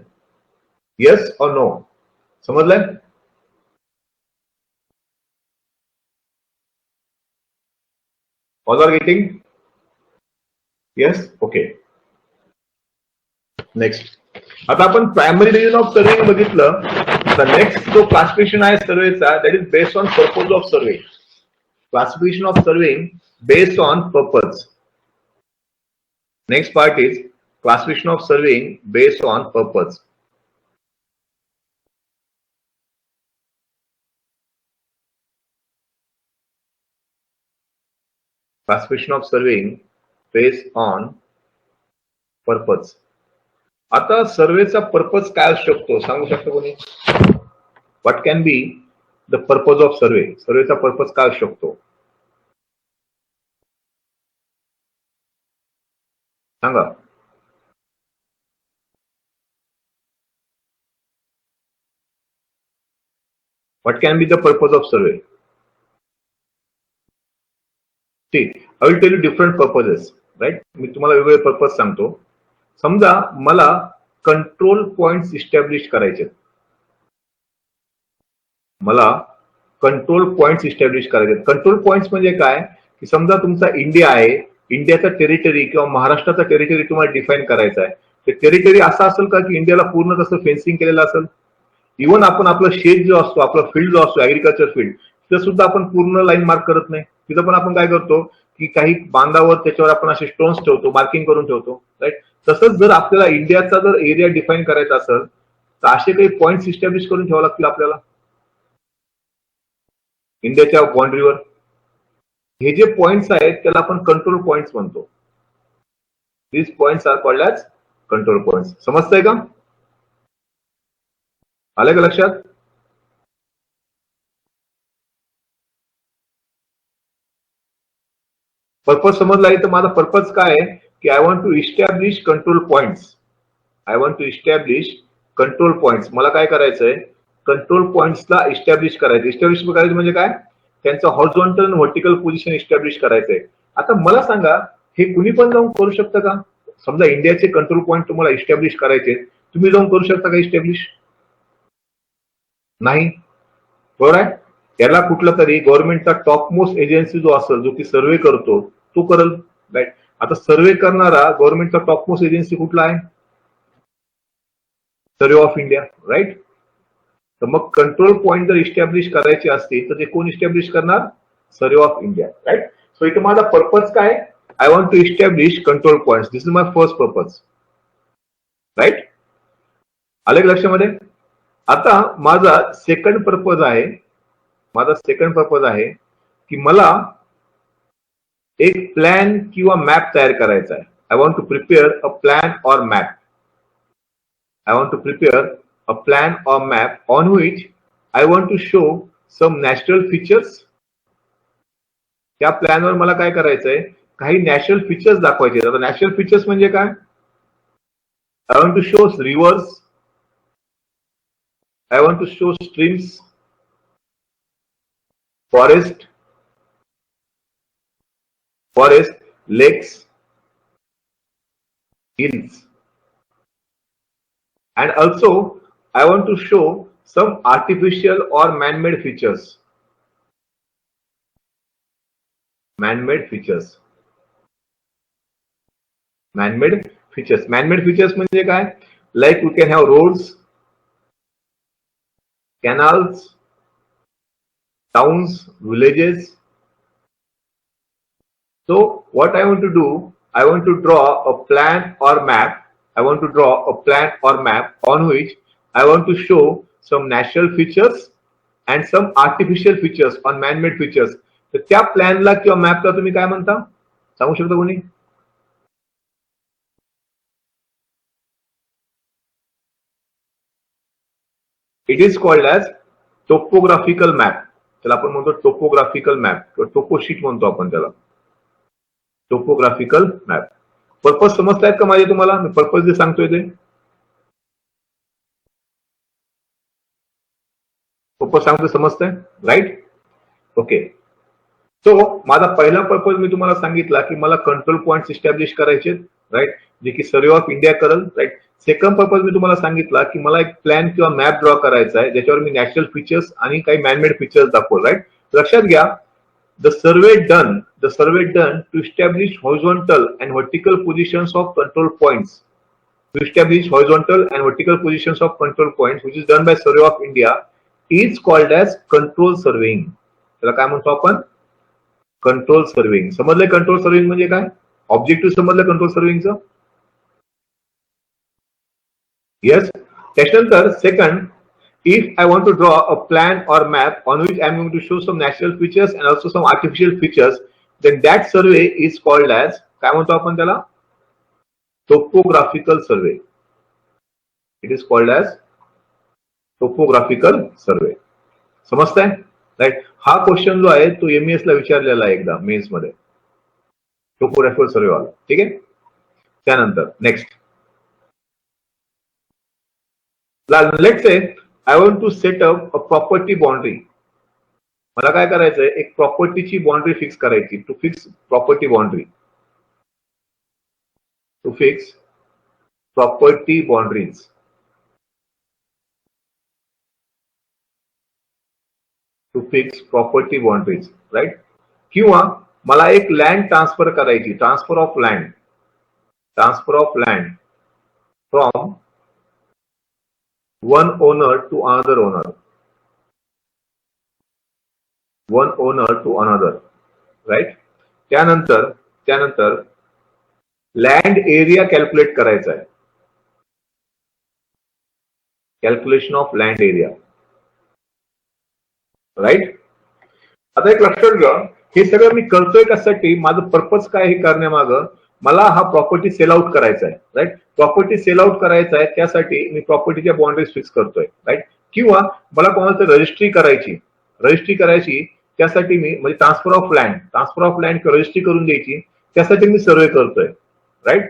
Speaker 1: Yes or no? समजलंय? All are getting? Yes? Okay. Next. आता आपण प्रायमरी डिव्हिजन ऑफ सर्वे बघितलं. तर नेक्स्ट जो क्लासिफिकेशन आहे सर्वेचा, that is based on purpose of survey. Classification of surveying based on purpose. Next part is classification of surveying based on purpose. Classification of surveying based on purpose. आता सर्वेचा purpose काय असू शकतो सांगू शकतो कोणी? What can be the purpose of survey? सर्वेचा purpose काय असू शकतो सांगा. What can be the purpose of survey? ठीक, I will tell you different purposes. Right, मी तुम्हाला वेगवेगळे पर्पज सांगतो. समजा मला कंट्रोल पॉइंट्स इस्टॅब्लिश करायचे. मला कंट्रोल पॉइंट्स इस्टॅब्लिश करायचे. कंट्रोल पॉइंट्स म्हणजे काय की समजा तुमचा इंडिया आहे, इंडियाचा टेरिटरी किंवा महाराष्ट्राचा टेरिटरी तुम्हाला डिफाईन करायचा आहे. ते टेरिटरी असा असेल का की इंडियाला पूर्ण तसं फेन्सिंग केलेलं असेल? इव्हन आपण आपलं शेत जो असतो, आपला फील्ड जो असतो, ऍग्रिकल्चर फील्ड, तिथं सुद्धा आपण पूर्ण लाईन मार्क करत नाही. तिथं पण आपण काय करतो की काही बांधावर त्याच्यावर आपण असे स्टोन्स ठेवतो, मार्किंग करून ठेवतो. राईट, तसंच जर आपल्याला इंडियाचा जर एरिया डिफाईन करायचा असेल तर असे काही पॉइंट्स इस्टॅब्लिश करून ठेवावे लागतील आपल्याला इंडियाच्या बाउंड्रीवर. हे जे पॉइंट्स आहेत त्याला आपण कंट्रोल पॉइंट्स म्हणतो. These points are called as control points. समजतंय का? आलं का लक्षात? पर्पज समजला आहे तर माझा पर्पज काय आहे की I want to establish control points. I want to establish control points. मला काय करायचंय? कंट्रोल पॉइंट्सला इस्टॅब्लिश करायचं. इस्टॅब्लिश करायचं म्हणजे काय? त्यांचं हॉरिझॉन्टल आणि व्हर्टिकल पोझिशन इस्टॅब्लिश करायचंय. आता मला सांगा, हे कुणी पण जाऊन करू शकतं का? समजा इंडियाचे कंट्रोल पॉइंट तुम्हाला इस्टॅब्लिश करायचे, तुम्ही जाऊन करू शकता का इस्टॅब्लिश? नाही, बरोबर आहे. याला कुठला तरी गव्हर्नमेंटचा टॉप मोस्ट एजन्सी जो असेल, जो की सर्वे करतो, तो करेल. राईट, आता सर्वे करणारा गव्हर्नमेंटचा टॉप मोस्ट एजन्सी कुठला आहे? सर्वे ऑफ इंडिया. राईट, तर मग कंट्रोल पॉइंट जर इस्टॅब्लिश करायचे असतील तर ते कोण इस्टॅब्लिश करणार? Survey of India. Right, so इथं माझा पर्पज काय? I want to establish control point. This is my first purpose. Right, आले का लक्षामध्ये? आता माझा सेकंड पर्पज आहे, की मला एक प्लॅन किंवा मॅप तयार करायचा आहे. I want to prepare a plan or map. I want to prepare a plan or map on which I want to show some natural features. त्या प्लॅनवर मला काय करायचंय? काही नॅचरल फीचर्स दाखवायचे. आता नॅचरल फीचर्स म्हणजे काय? I want to show rivers, I want to show streams, forest, lakes, hills, and also I want to show some artificial or man-made features. Man-made features. Man-made features. Man-made features म्हणजे काय? Like we can have roads, canals, towns, villages. So what I want to do, I want to draw a plan or map. I want to draw a plan or map on which I want to show some natural features and some artificial features on man-made features. तर त्या प्लॅनला किंवा मॅपला तुम्ही काय म्हणता? सांगू शकता कोणी? It is called as topographical map. त्याला आपण म्हणतो टोपोग्राफिकल मॅप किंवा टोपोशीट म्हणतो आपण त्याला. Topographical map. पर्पज समजतायत का माझे तुम्हाला? मी पर्पज जे सांगतोय ते पर्पज सांगतोय, समजतंय? राईट. ओके. सो माझा पहिला पर्पज मी तुम्हाला सांगितला की मला कंट्रोल पॉइंट इस्टॅब्लिश करायचे, राईट, जे की सर्वे ऑफ इंडिया करल, राईट. सेकंड पर्पज मी तुम्हाला सांगितला की मला एक प्लॅन किंवा मॅप ड्रॉ करायचा आहे ज्याच्यावर मी नॅचरल फीचर्स आणि काही मॅनमेड फीचर्स दाखवल, राईट. लक्षात घ्या, the survey done to establish horizontal and vertical positions of control points, which is done by Survey of India, is called as control surveying. त्याला काय म्हणतो आपण? Control serving. समजलं control serving म्हणजे काय? Objective समजलं कंट्रोल सर्व्हिंगचं? येस. त्याच्यानंतर second, if I want to draw a plan or map on which I am going to show some natural features and also some artificial features, then that survey is called as, काय म्हणतो आपण त्याला? Topographical survey. It is called as topographical survey. समजताय? Right. हा question जो आहे तो MES ला विचारलेला आहे एकदा मेन्स मध्ये, टोपोग्राफिकल सर्वे वाला. ठीक आहे. त्यानंतर next, let's say I want to set up a property boundary. मला काय करायचंय? एक प्रॉपर्टीची बाउंड्री फिक्स करायची. To fix property boundary. To fix property boundaries. To fix property boundaries, right. किंवा मला एक लँड ट्रान्सफर करायची. Transfer of land. Transfer of land from one owner to another owner. One owner to another, right. त्यानंतर land area calculate करायचा आहे. Calculation of land area, right. आता एक लक्षात घ्या, हे सगळं मी करतोय कशासाठी? माझं पर्पज काय हे करण्यामागं? मला हा प्रॉपर्टी सेल आउट करायचा आहे, राईट. प्रॉपर्टी सेल आउट करायचा आहे त्यासाठी मी प्रॉपर्टीच्या बाउंड्रीज फिक्स करतोय, राईट. किंवा मला कोणाचं रजिस्ट्री करायची त्यासाठी मी म्हणजे ट्रान्सफर ऑफ लँड किंवा रजिस्ट्री करून द्यायची, त्यासाठी मी सर्वे करतोय, राईट.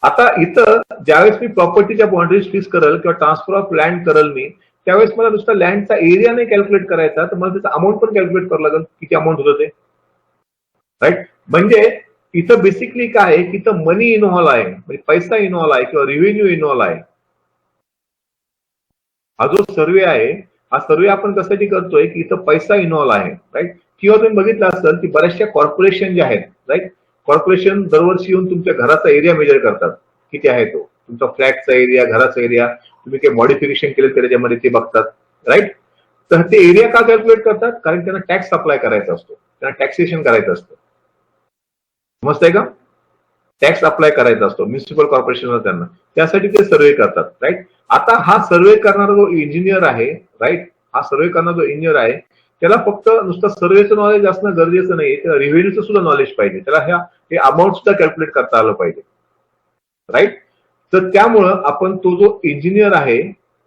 Speaker 1: आता इथं ज्यावेळेस मी प्रॉपर्टीच्या बाउंड्रीज फिक्स करल किंवा ट्रान्सफर ऑफ लँड करल मी, त्यावेळेस मला नुसता लँडचा एरिया नाही कॅल्क्युलेट करायचा, तर मला त्याचा अमाऊंट पण कॅल्क्युलेट करावं लागेल, किती अमाऊंट होतं ते, राईट. म्हणजे इथं बेसिकली काय आहे की इथं मनी इन्व्हॉल्व आहे, म्हणजे पैसा इन्व्हॉल्व आहे किंवा रिव्हेन्यू इन्व्हॉल्व आहे. हा जो सर्वे आहे, हा सर्वे आपण कशासाठी करतोय की इथं पैसा इन्व्हॉल्व आहे, राईट. किंवा तुम्ही बघितलं असेल की बऱ्याचशा कॉर्पोरेशन जे आहेत, राईट, कॉर्पोरेशन दरवर्षी येऊन तुमच्या घराचा एरिया मेजर करतात, किती आहे तो तुमचा फ्लॅटचा एरिया, घराचा एरिया, तुम्ही काही मॉडिफिकेशन केलं त्याच्यामध्ये ते बघतात, राईट. तर ते एरिया का कॅल्क्युलेट करतात? कारण त्यांना टॅक्स अप्लाय करायचा असतो, त्यांना टॅक्सेशन करायचं असतं. समजतंय का? टॅक्स अप्लाय करायचा असतो म्युनिसिपल कॉर्पोरेशनला, त्यांना त्यासाठी ते सर्वे करतात, राईट. आता हा सर्वे करणारा जो इंजिनियर आहे, राईट, हा सर्वे करणारा जो इंजिनियर आहे त्याला फक्त नुसतं सर्वेचं नॉलेज असणं गरजेचं नाही, त्याला रिव्हेन्यूचं सुद्धा नॉलेज पाहिजे, त्याला हे अमाऊंट सुद्धा कॅल्क्युलेट करता आलं पाहिजे, राईट. तर त्यामुळं आपण तो जो इंजिनियर आहे,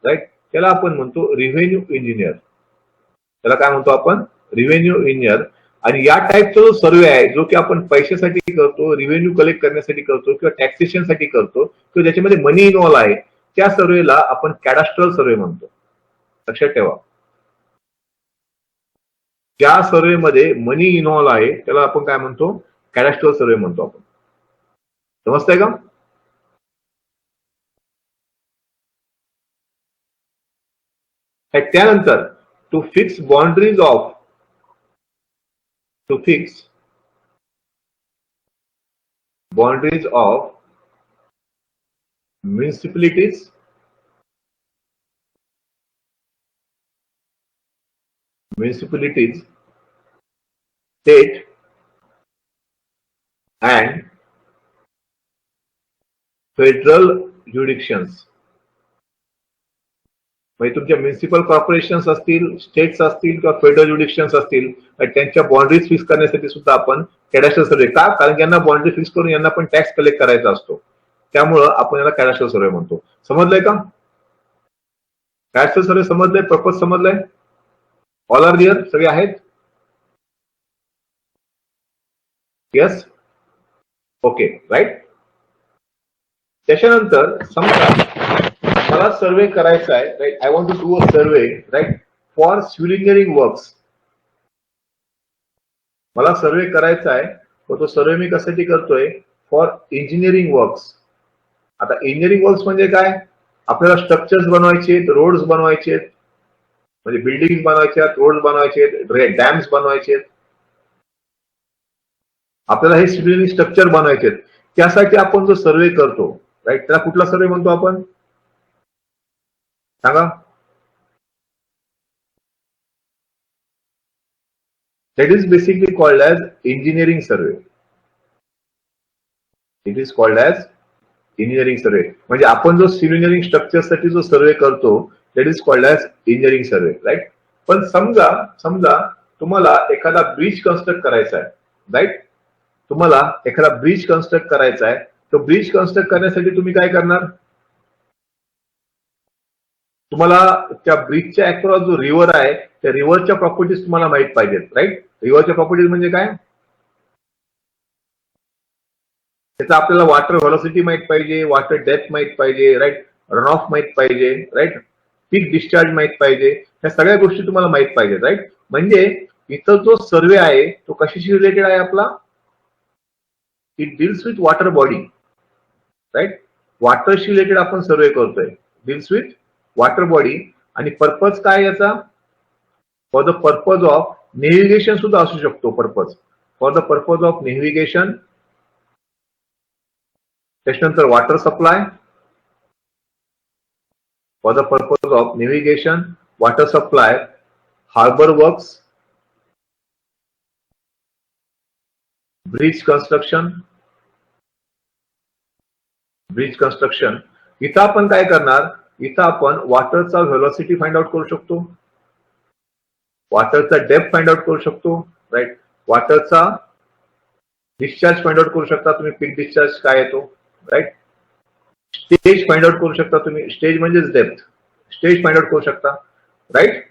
Speaker 1: राईट, त्याला आपण म्हणतो रिव्हेन्यू इंजिनियर. त्याला काय म्हणतो आपण? Revenue engineer. आणि या टाईपचा जो सर्वे आहे जो की आपण पैशासाठी करतो, रिव्हेन्यू कलेक्ट करण्यासाठी करतो किंवा टॅक्सेशनसाठी करतो किंवा ज्याच्यामध्ये मनी इन्व्हॉल्व आहे, त्या सर्वेला आपण कॅडास्ट्रल सर्वे म्हणतो. लक्षात ठेवा, ज्या सर्वेमध्ये मनी इन्व्हॉल्व आहे त्याला आपण काय म्हणतो? कॅडास्ट्रल सर्वे म्हणतो आपण. समजतंय का? त्यानंतर to fix boundaries of municipalities, state and federal jurisdictions. म्हणजे तुमच्या म्युनिसिपल कॉर्पोरेशन्स असतील, स्टेट्स असतील किंवा फेडरल ज्युडिक्शन्स असतील, त्यांच्या बाउंड्रीज फिक्स करण्यासाठी सुद्धा आपण कॅडॅस्ट्रल सर्वे, का कारण यांना बाउंड्री फिक्स करून यांना पण टॅक्स कलेक्ट करायचा असतो, त्यामुळं आपण याला कॅडॅस्ट्रल सर्वे म्हणतो. समजलंय का? कॅडॅस्ट्रल सर्वे समजलंय? पर्पज समजलंय? All are clear? सगळे आहेत? Yes, okay, right. त्याच्यानंतर समजा मला सर्वे करायचा आहे, right, I want to do a survey, right, for civil engineering works. मला सर्वे करायचा आहे, तो सर्वे मी कशासाठी करतोय? For engineering works. आता इंजिनिअरिंग वर्क्स म्हणजे काय? आपल्याला स्ट्रक्चर्स बनवायचे, रोड्स बनवायचे, म्हणजे बिल्डिंग बनवायच्या, रोड्स बनवायचे, डॅम्स बनवायचे, आपल्याला हे सिव्हिल स्ट्रक्चर बनवायचे. त्यासाठी आपण जो सर्वे करतो, राईट, त्याला कुठला सर्वे म्हणतो आपण? सांगा. That is basically called as engineering survey. It is called as engineering survey. म्हणजे आपण जो सिव्हिल इंजिनिअरिंग स्ट्रक्चर साठी जो सर्वे करतो, that is called as engineering survey, right? पण समजा तुम्हाला एखादा ब्रिज कन्स्ट्रक्ट करायचा आहे, राईट, तुम्हाला एखादा ब्रिज कन्स्ट्रक्ट करायचा आहे, तो ब्रिज कन्स्ट्रक्ट करण्यासाठी तुम्ही काय करणार? तुम्हाला त्या ब्रिजच्या अक्रॉस जो रिव्हर आहे, त्या रिव्हरच्या प्रॉपर्टीज तुम्हाला माहित पाहिजेत, राईट. रिव्हरच्या प्रॉपर्टीज म्हणजे काय? त्याचा आपल्याला वॉटर व्हेलॉसिटी माहित पाहिजे, वॉटर डेप्थ माहित पाहिजे, राईट, रन ऑफ माहित पाहिजे, राईट, पीक डिस्चार्ज माहित पाहिजे. ह्या सगळ्या गोष्टी तुम्हाला माहित पाहिजेत, राईट. म्हणजे इथं जो सर्वे आहे तो कशाशी रिलेटेड आहे आपला? It deals with water body, right. वॉटरशी रिलेटेड आपण सर्वे करतोय, डील्स विथ वॉटर बॉडी. आणि पर्पज काय याचा? For the purpose of navigation सुद्धा असू शकतो. Purpose for the purpose of navigation. त्याच्यानंतर water supply, for the purpose of navigation, water supply, harbour works, bridge construction. इथं आपण काय करणार? इथं आपण वॉटरचा व्हेलॉसिटी फाइंड आउट करू शकतो, वॉटरचा डेप्थ फाइंड आउट करू शकतो, राईट. वॉटरचा डिस्चार्ज फाइंड आउट करू शकता तुम्ही, पीक डिस्चार्ज काय येतो, राईट. स्टेज फाइंड आउट करू शकता तुम्ही, स्टेज म्हणजेच डेप्थ, स्टेज फाइंड आउट करू शकता, राईट.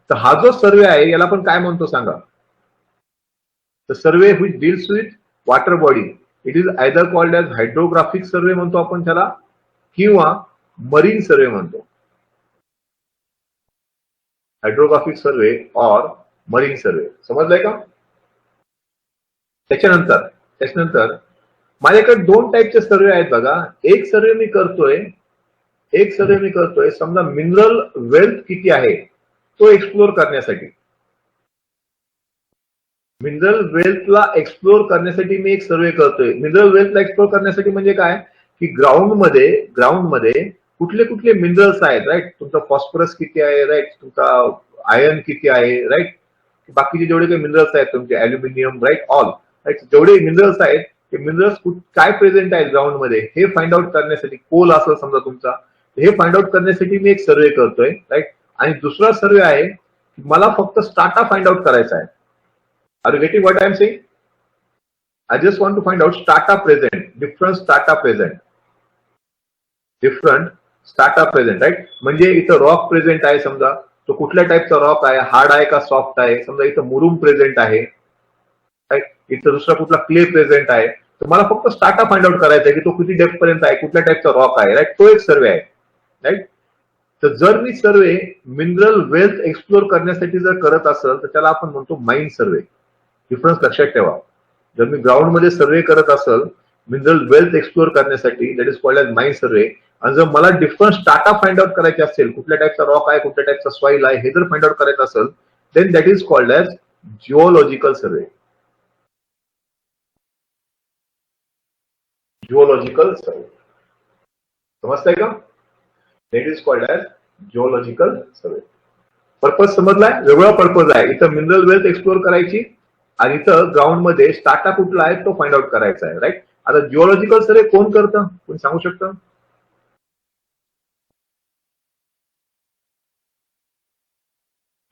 Speaker 1: तर हा जो सर्वे आहे याला आपण काय म्हणतो सांगा? The survey which deals with water body, it is either called as hydrographic survey म्हणतो आपण त्याला, किंवा मरीन सर्वे म्हणतो. हायड्रोग्राफिक सर्वे और मरीन सर्वे. समजलंय का? त्याच्यानंतर माझ्याकडे दोन टाईपचे सर्वे आहेत बघा. एक सर्वे मी करतोय समजा मिनरल वेल्थ किती आहे तो एक्सप्लोर करण्यासाठी. मिनरल वेल्थला एक्सप्लोर करण्यासाठी मी एक सर्वे करतोय. मिनरल वेल्थला एक्सप्लोर करण्यासाठी म्हणजे काय की ग्राउंडमध्ये कुठले कुठले मिनरल्स आहेत, राईट. तुमचा फॉस्फरस किती आहे, राईट, तुमचा आयर्न किती आहे, राईट, बाकीचे जेवढे काही मिनरल्स आहेत तुमचे, अल्युमिनियम, राईट, ऑल, राईट, जेवढे मिनरल्स आहेत ते मिनरल्स काय प्रेझेंट आहेत ग्राउंडमध्ये हे फाइंड आउट करण्यासाठी, कोल असेल समजा तुमचा, हे फाइंड आउट करण्यासाठी मी एक सर्वे करतोय, राईट. आणि दुसरा सर्वे आहे मला फक्त स्टार्टा फाइंड आउट करायचा आहे. Are you getting what I am saying? I just want to find out strata present, different strata present, right. म्हणजे इथं रॉक प्रेझेंट आहे समजा, तो कुठल्या टाईपचा रॉक आहे, हार्ड आहे का सॉफ्ट आहे. समजा इथं मुरुम प्रेझेंट आहे, राईट, इथं दुसरा कुठला क्ले प्रेझेंट आहे. तर मला फक्त स्टार्टा फाइंड आउट करायचा आहे की तो किती डेप्थ पर्यंत आहे, कुठल्या टाईपचा रॉक आहे, राईट. तो एक सर्वे आहे, राईट. तर जर मी सर्वे मिनरल वेल्थ एक्सप्लोर करण्यासाठी जर करत असेल तर त्याला आपण म्हणतो माइन सर्वे. डिफरन्स लक्षात ठेवा. जर मी ग्राउंड मध्ये सर्वे करत असेल मिनरल वेल्थ एक्सप्लोर करण्यासाठी, that is called as mine survey. आणि जर मला डिफरंट स्टार्टअप फाइंड आउट करायचे असेल, कुठल्या टाईपचा रॉक आहे, कुठल्या टाईपचा सॉइल आहे, हे जर फाइंड आउट करायचं असेल, then that is called as geological survey. Geological survey समजताय का? That is called as geological survey. Purpose समजलाय? वेगळा पर्पज आहे. इथं मिनरल वेल्थ एक्सप्लोर करायची आणि इथं ग्राउंड मध्ये स्टार्टअप कुठला आहे तो फाइंड आउट करायचा आहे. राईट. आता जिओलॉजिकल सर्वे कोण करतं? कोणी सांगू शकतं?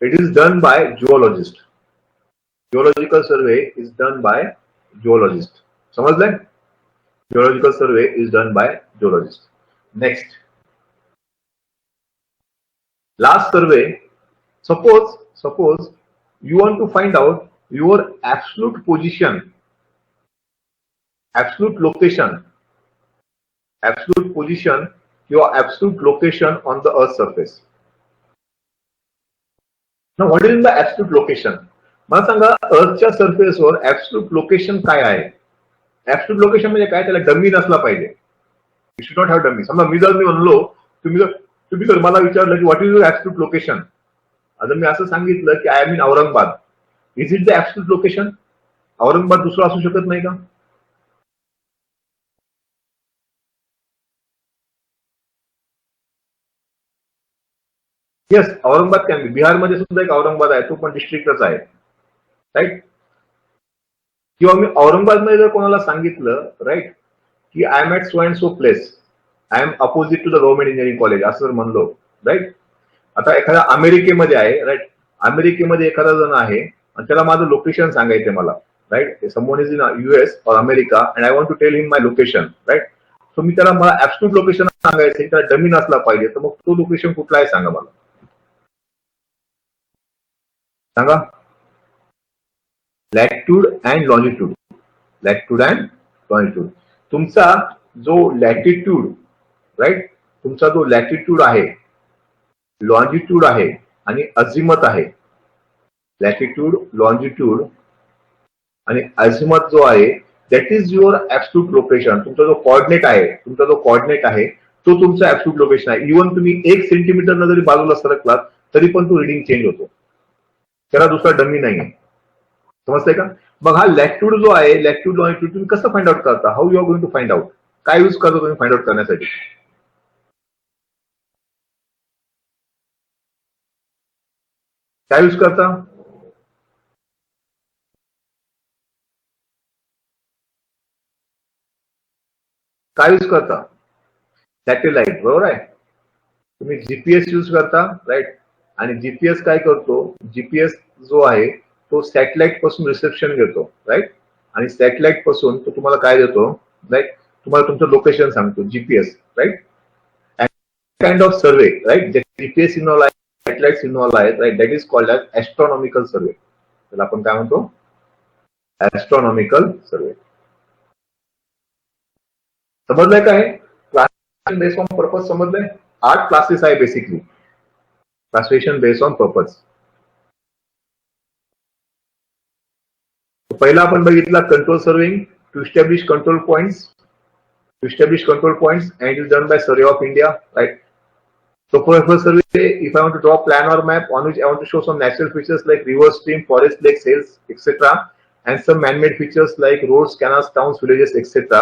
Speaker 1: It is done by geologist. Geological survey is done by geologist. समजलंय? Geological survey is done by geologist. Next. Last survey. Suppose you want to find out your absolute position, absolute location, your absolute location on the Earth surface. Now, what is the absolute location? मला सांगा, अर्थच्या सरफेसवर absolute location काय आहे? Absolute location म्हणजे काय? त्याला dummy नसला पाहिजे. You should not have dummy. समजा मी म्हणलो, तुम्ही जर मला विचारलं की what is your absolute location, आता मी असं सांगितलं की I am in Aurangabad, is it the absolute location? Aurangabad दुसरं असू शकत नाही का? Yes, Aurangabad can be. बिहारमध्ये सुद्धा एक औरंगाबाद आहे, तो पण डिस्ट्रिक्टच आहे. राईट. किंवा मी औरंगाबादमध्ये जर कोणाला सांगितलं, राईट, की I am at so and so place, I am opposite to the government engineering college, असं जर म्हणलो, राईट. आता एखादा अमेरिकेमध्ये आहे, राईट, अमेरिकेमध्ये एखादा जण आहे आणि त्याला माझं लोकेशन सांगायचं मला, right. Someone is in US or America and I want to tell him my location, right. So मी त्याला मला ऍब्सोल्यूट लोकेशन सांगायचं, त्याला डमी नसला पाहिजे, तर मग तो लोकेशन कुठला आहे सांगा मला, सांगा. Latitude and longitude. Latitude and longitude. तुमचा जो लॅटिट्यूड, राईट, तुमचा जो लॅटिट्यूड आहे, लॉंजिट्यूड आहे आणि अझिमत आहे, लॅटिट्यूड, लॉंजिट्यूड आणि अझिमत जो आहे, that is your absolute location. तुमचा जो कॉर्डिनेट आहे तो तुमचा ऍब्सोल्यूट लोकेशन आहे. इव्हन तुम्ही 1 सेंटीमीटर जरी बाजूला सरकलात तरी पण तो रिडिंग चेंज होतो, त्याला दुसरा डमी नाही आहे. समजतंय का? मग हा लॅटिट्यूड जो आहे, लॅटिट्यूड लॉंजिट्यूड तुम्ही कसं फाइंड आउट करता? How you are going to find out? काय यूज करता तुम्ही फाइंड आउट करण्यासाठी? काय यूज करता? काय यूज करता? सॅटेलाइट, बरोबर आहे. तुम्ही जीपीएस यूज करता, राईट. आणि जीपीएस काय करतो? जीपीएस जो आहे तो सॅटेलाइट पासून रिसेप्शन घेतो, राईट. आणि सॅटेलाइट पासून तो तुम्हाला काय देतो, राईट, तुम्हाला तुमचं लोकेशन सांगतो, GPS, right. Kind of survey, right, जे जीपीएस इन्व्हॉल्व आहे, सॅटेलाइट इन्व्हॉल्व आहेत, right, that is called as astronomical survey. त्याला आपण काय म्हणतो? Astronomical survey. समजलंय का? हे क्लासिफिकेशन बेस्ड ऑन पर्पज समजलंय? 8 क्लासेस आहे basically. Classification based on purpose. पहिला आपण बघितला control surveying, to establish control points, and it is done by Survey of India, right? So for survey, if I want to draw a plan or map on which I want to show some natural features like river, stream, forest, lakes, hills, etc., and some man-made features like roads, canals, towns, villages, etc.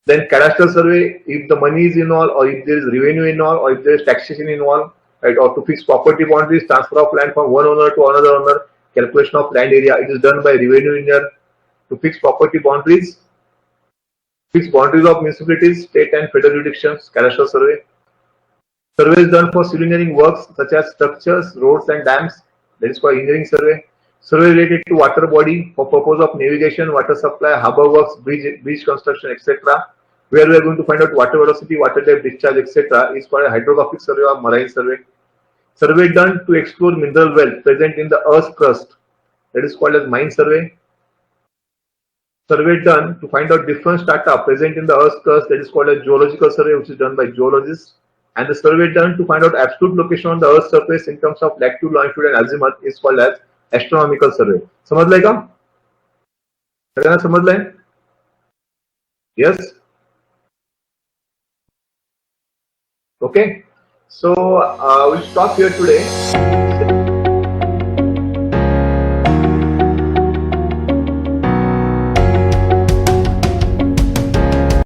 Speaker 1: Then cadastral survey, if the money is involved, or if there is revenue involved, or if there is taxation involved, right? Or to fix property boundaries, transfer of land from one owner to another owner, calculation of land area, it is done by revenue engineer. To fix property boundaries, fix boundaries of municipalities, state and federal jurisdictions, cadastral survey. Survey is done for civil engineering works such as structures, roads and dams, that is called engineering survey. Survey related to water body for purpose of navigation, water supply, harbour works, bridge construction, etc. Where we are going to find out water velocity, water depth, discharge, etc. is called a hydrographic survey or marine survey. Survey done to explore mineral wealth present in the earth's crust, that is called as mine survey. Survey done to find out different strata present in the earth's crust, that is called a geological survey, which is done by geologists. And the survey done to find out absolute location on the earth's surface in terms of latitude, longitude and azimuth is called as astronomical survey. समजलंय का? सगळ्यांना समजलंय? Yes. Okay, so we'll stop here today.